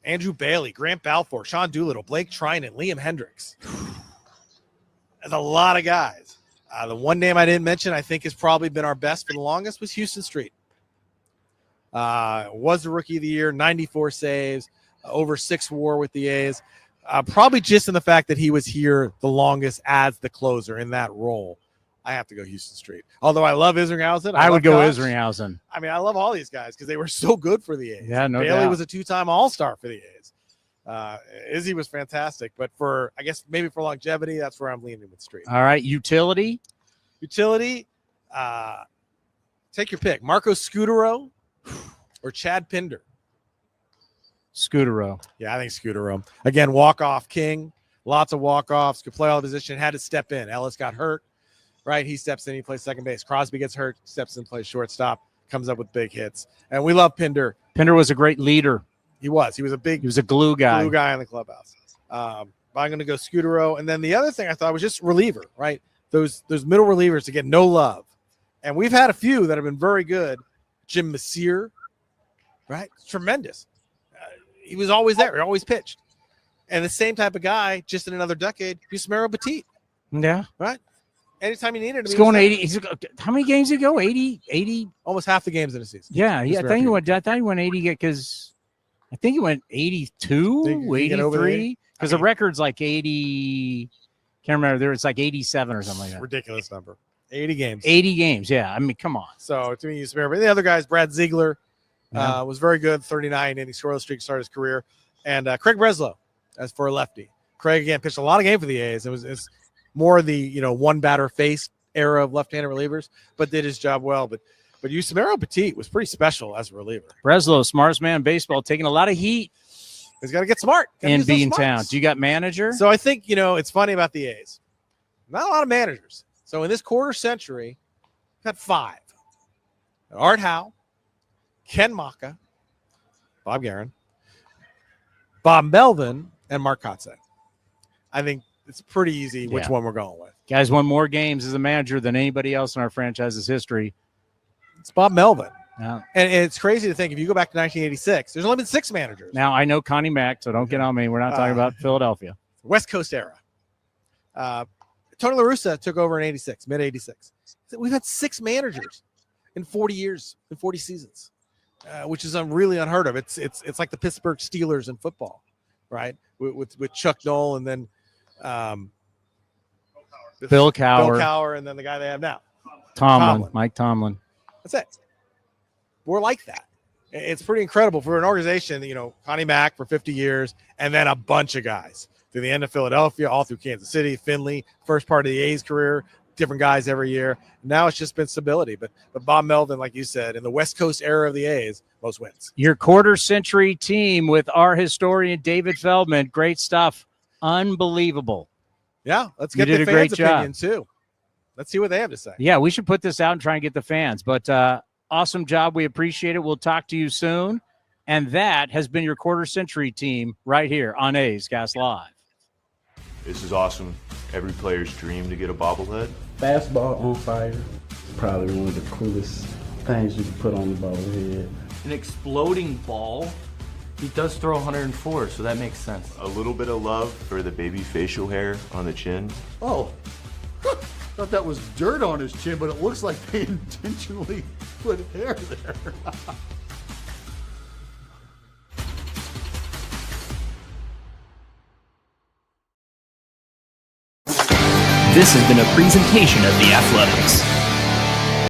Andrew Bailey, Grant Balfour, Sean Doolittle, Blake Trinan, Liam Hendricks. That's a lot of guys. The one name I didn't mention, I think has probably been our best for the longest, was Houston Street. Was the rookie of the year, 94 saves, over 6 WAR with the A's. Probably just in the fact that he was here the longest as the closer in that role. I have to go Houston Street. Although I love Isringhausen. I would go Koch. Isringhausen. I mean, I love all these guys because they were so good for the A's. Yeah, no Bailey doubt. was a 2-time All-Star for the A's. Izzy was fantastic, but I guess maybe for longevity, that's where I'm leaning with Street. All right, utility. Take your pick. Marco Scutaro, or Chad Pinder? Scutero. Yeah, I think Scutero. Again, walk-off king. Lots of walk-offs. Could play all the position. Had to step in. Ellis got hurt, right? He steps in. He plays second base. Crosby gets hurt. Steps in, plays shortstop. Comes up with big hits. And we love Pinder. Pinder was a great leader. He was. He was a glue guy. Glue guy in the clubhouse. But I'm going to go Scutero. And then the other thing I thought was just reliever, right? Those middle relievers to get no love. And we've had a few that have been very good. Jim Messier, right? Tremendous. He was always there. He always pitched. And the same type of guy, just in another decade, Yusmeiro Petit. Yeah. Right? Anytime he needed him. He's going 80. How many games did he go? 80? Almost half the games in a season. Yeah. I thought he went 80 because I think he went 82, 83. Because the record's like 80. Can't remember. There was like 87 or something like that. Ridiculous number. 80 games. 80 games. Yeah. I mean, come on. So to me, Yusmeiro. But the other guys, Brad Ziegler was very good. 39 innings, scoreless streak, started his career. And Craig Breslow, as for a lefty. Craig, again, pitched a lot of games for the A's. It's more the, one batter face era of left-handed relievers, but did his job well. But Yusmeiro Petit was pretty special as a reliever. Breslow, smartest man in baseball, taking a lot of heat. He's got to get smart. In Beantown. Do you got manager? So I think, it's funny about the A's. Not a lot of managers. So in this quarter century, got 5. Art Howe, Ken Maka, Bob Guerin, Bob Melvin, and Mark Kotsay. I think it's pretty easy which one we're going with. Guys won more games as a manager than anybody else in our franchise's history. It's Bob Melvin. Yeah. And it's crazy to think if you go back to 1986, there's only been 6 managers. Now, I know Connie Mack, so don't get on me. We're not talking about Philadelphia. West Coast era. Tony La Russa took over in 86, mid-86. We've had 6 managers in 40 years, in 40 seasons, which is really unheard of. It's like the Pittsburgh Steelers in football, right? With Chuck Noll and then Bill Cowher. Bill Cowher, and then the guy they have now. Tomlin. Mike Tomlin. That's it. We're like that. It's pretty incredible for an organization, Connie Mack for 50 years, and then a bunch of guys through the end of Philadelphia, all through Kansas City, Finley, first part of the A's career, different guys every year. Now it's just been stability. But Bob Melvin, like you said, in the West Coast era of the A's, most wins. Your quarter century team with our historian, David Feldman. Great stuff. Unbelievable. Yeah, let's get the fans' opinion too. Let's see what they have to say. Yeah, we should put this out and try and get the fans. But awesome job. We appreciate it. We'll talk to you soon. And that has been your quarter century team right here on A's Cast Live. This is awesome. Every player's dream to get a bobblehead. Fastball on fire. Probably one of the coolest things you can put on the bobblehead. An exploding ball. He does throw 104, so that makes sense. A little bit of love for the baby facial hair on the chin. Oh, thought that was dirt on his chin, but it looks like they intentionally put hair there. This has been a presentation of The Athletics.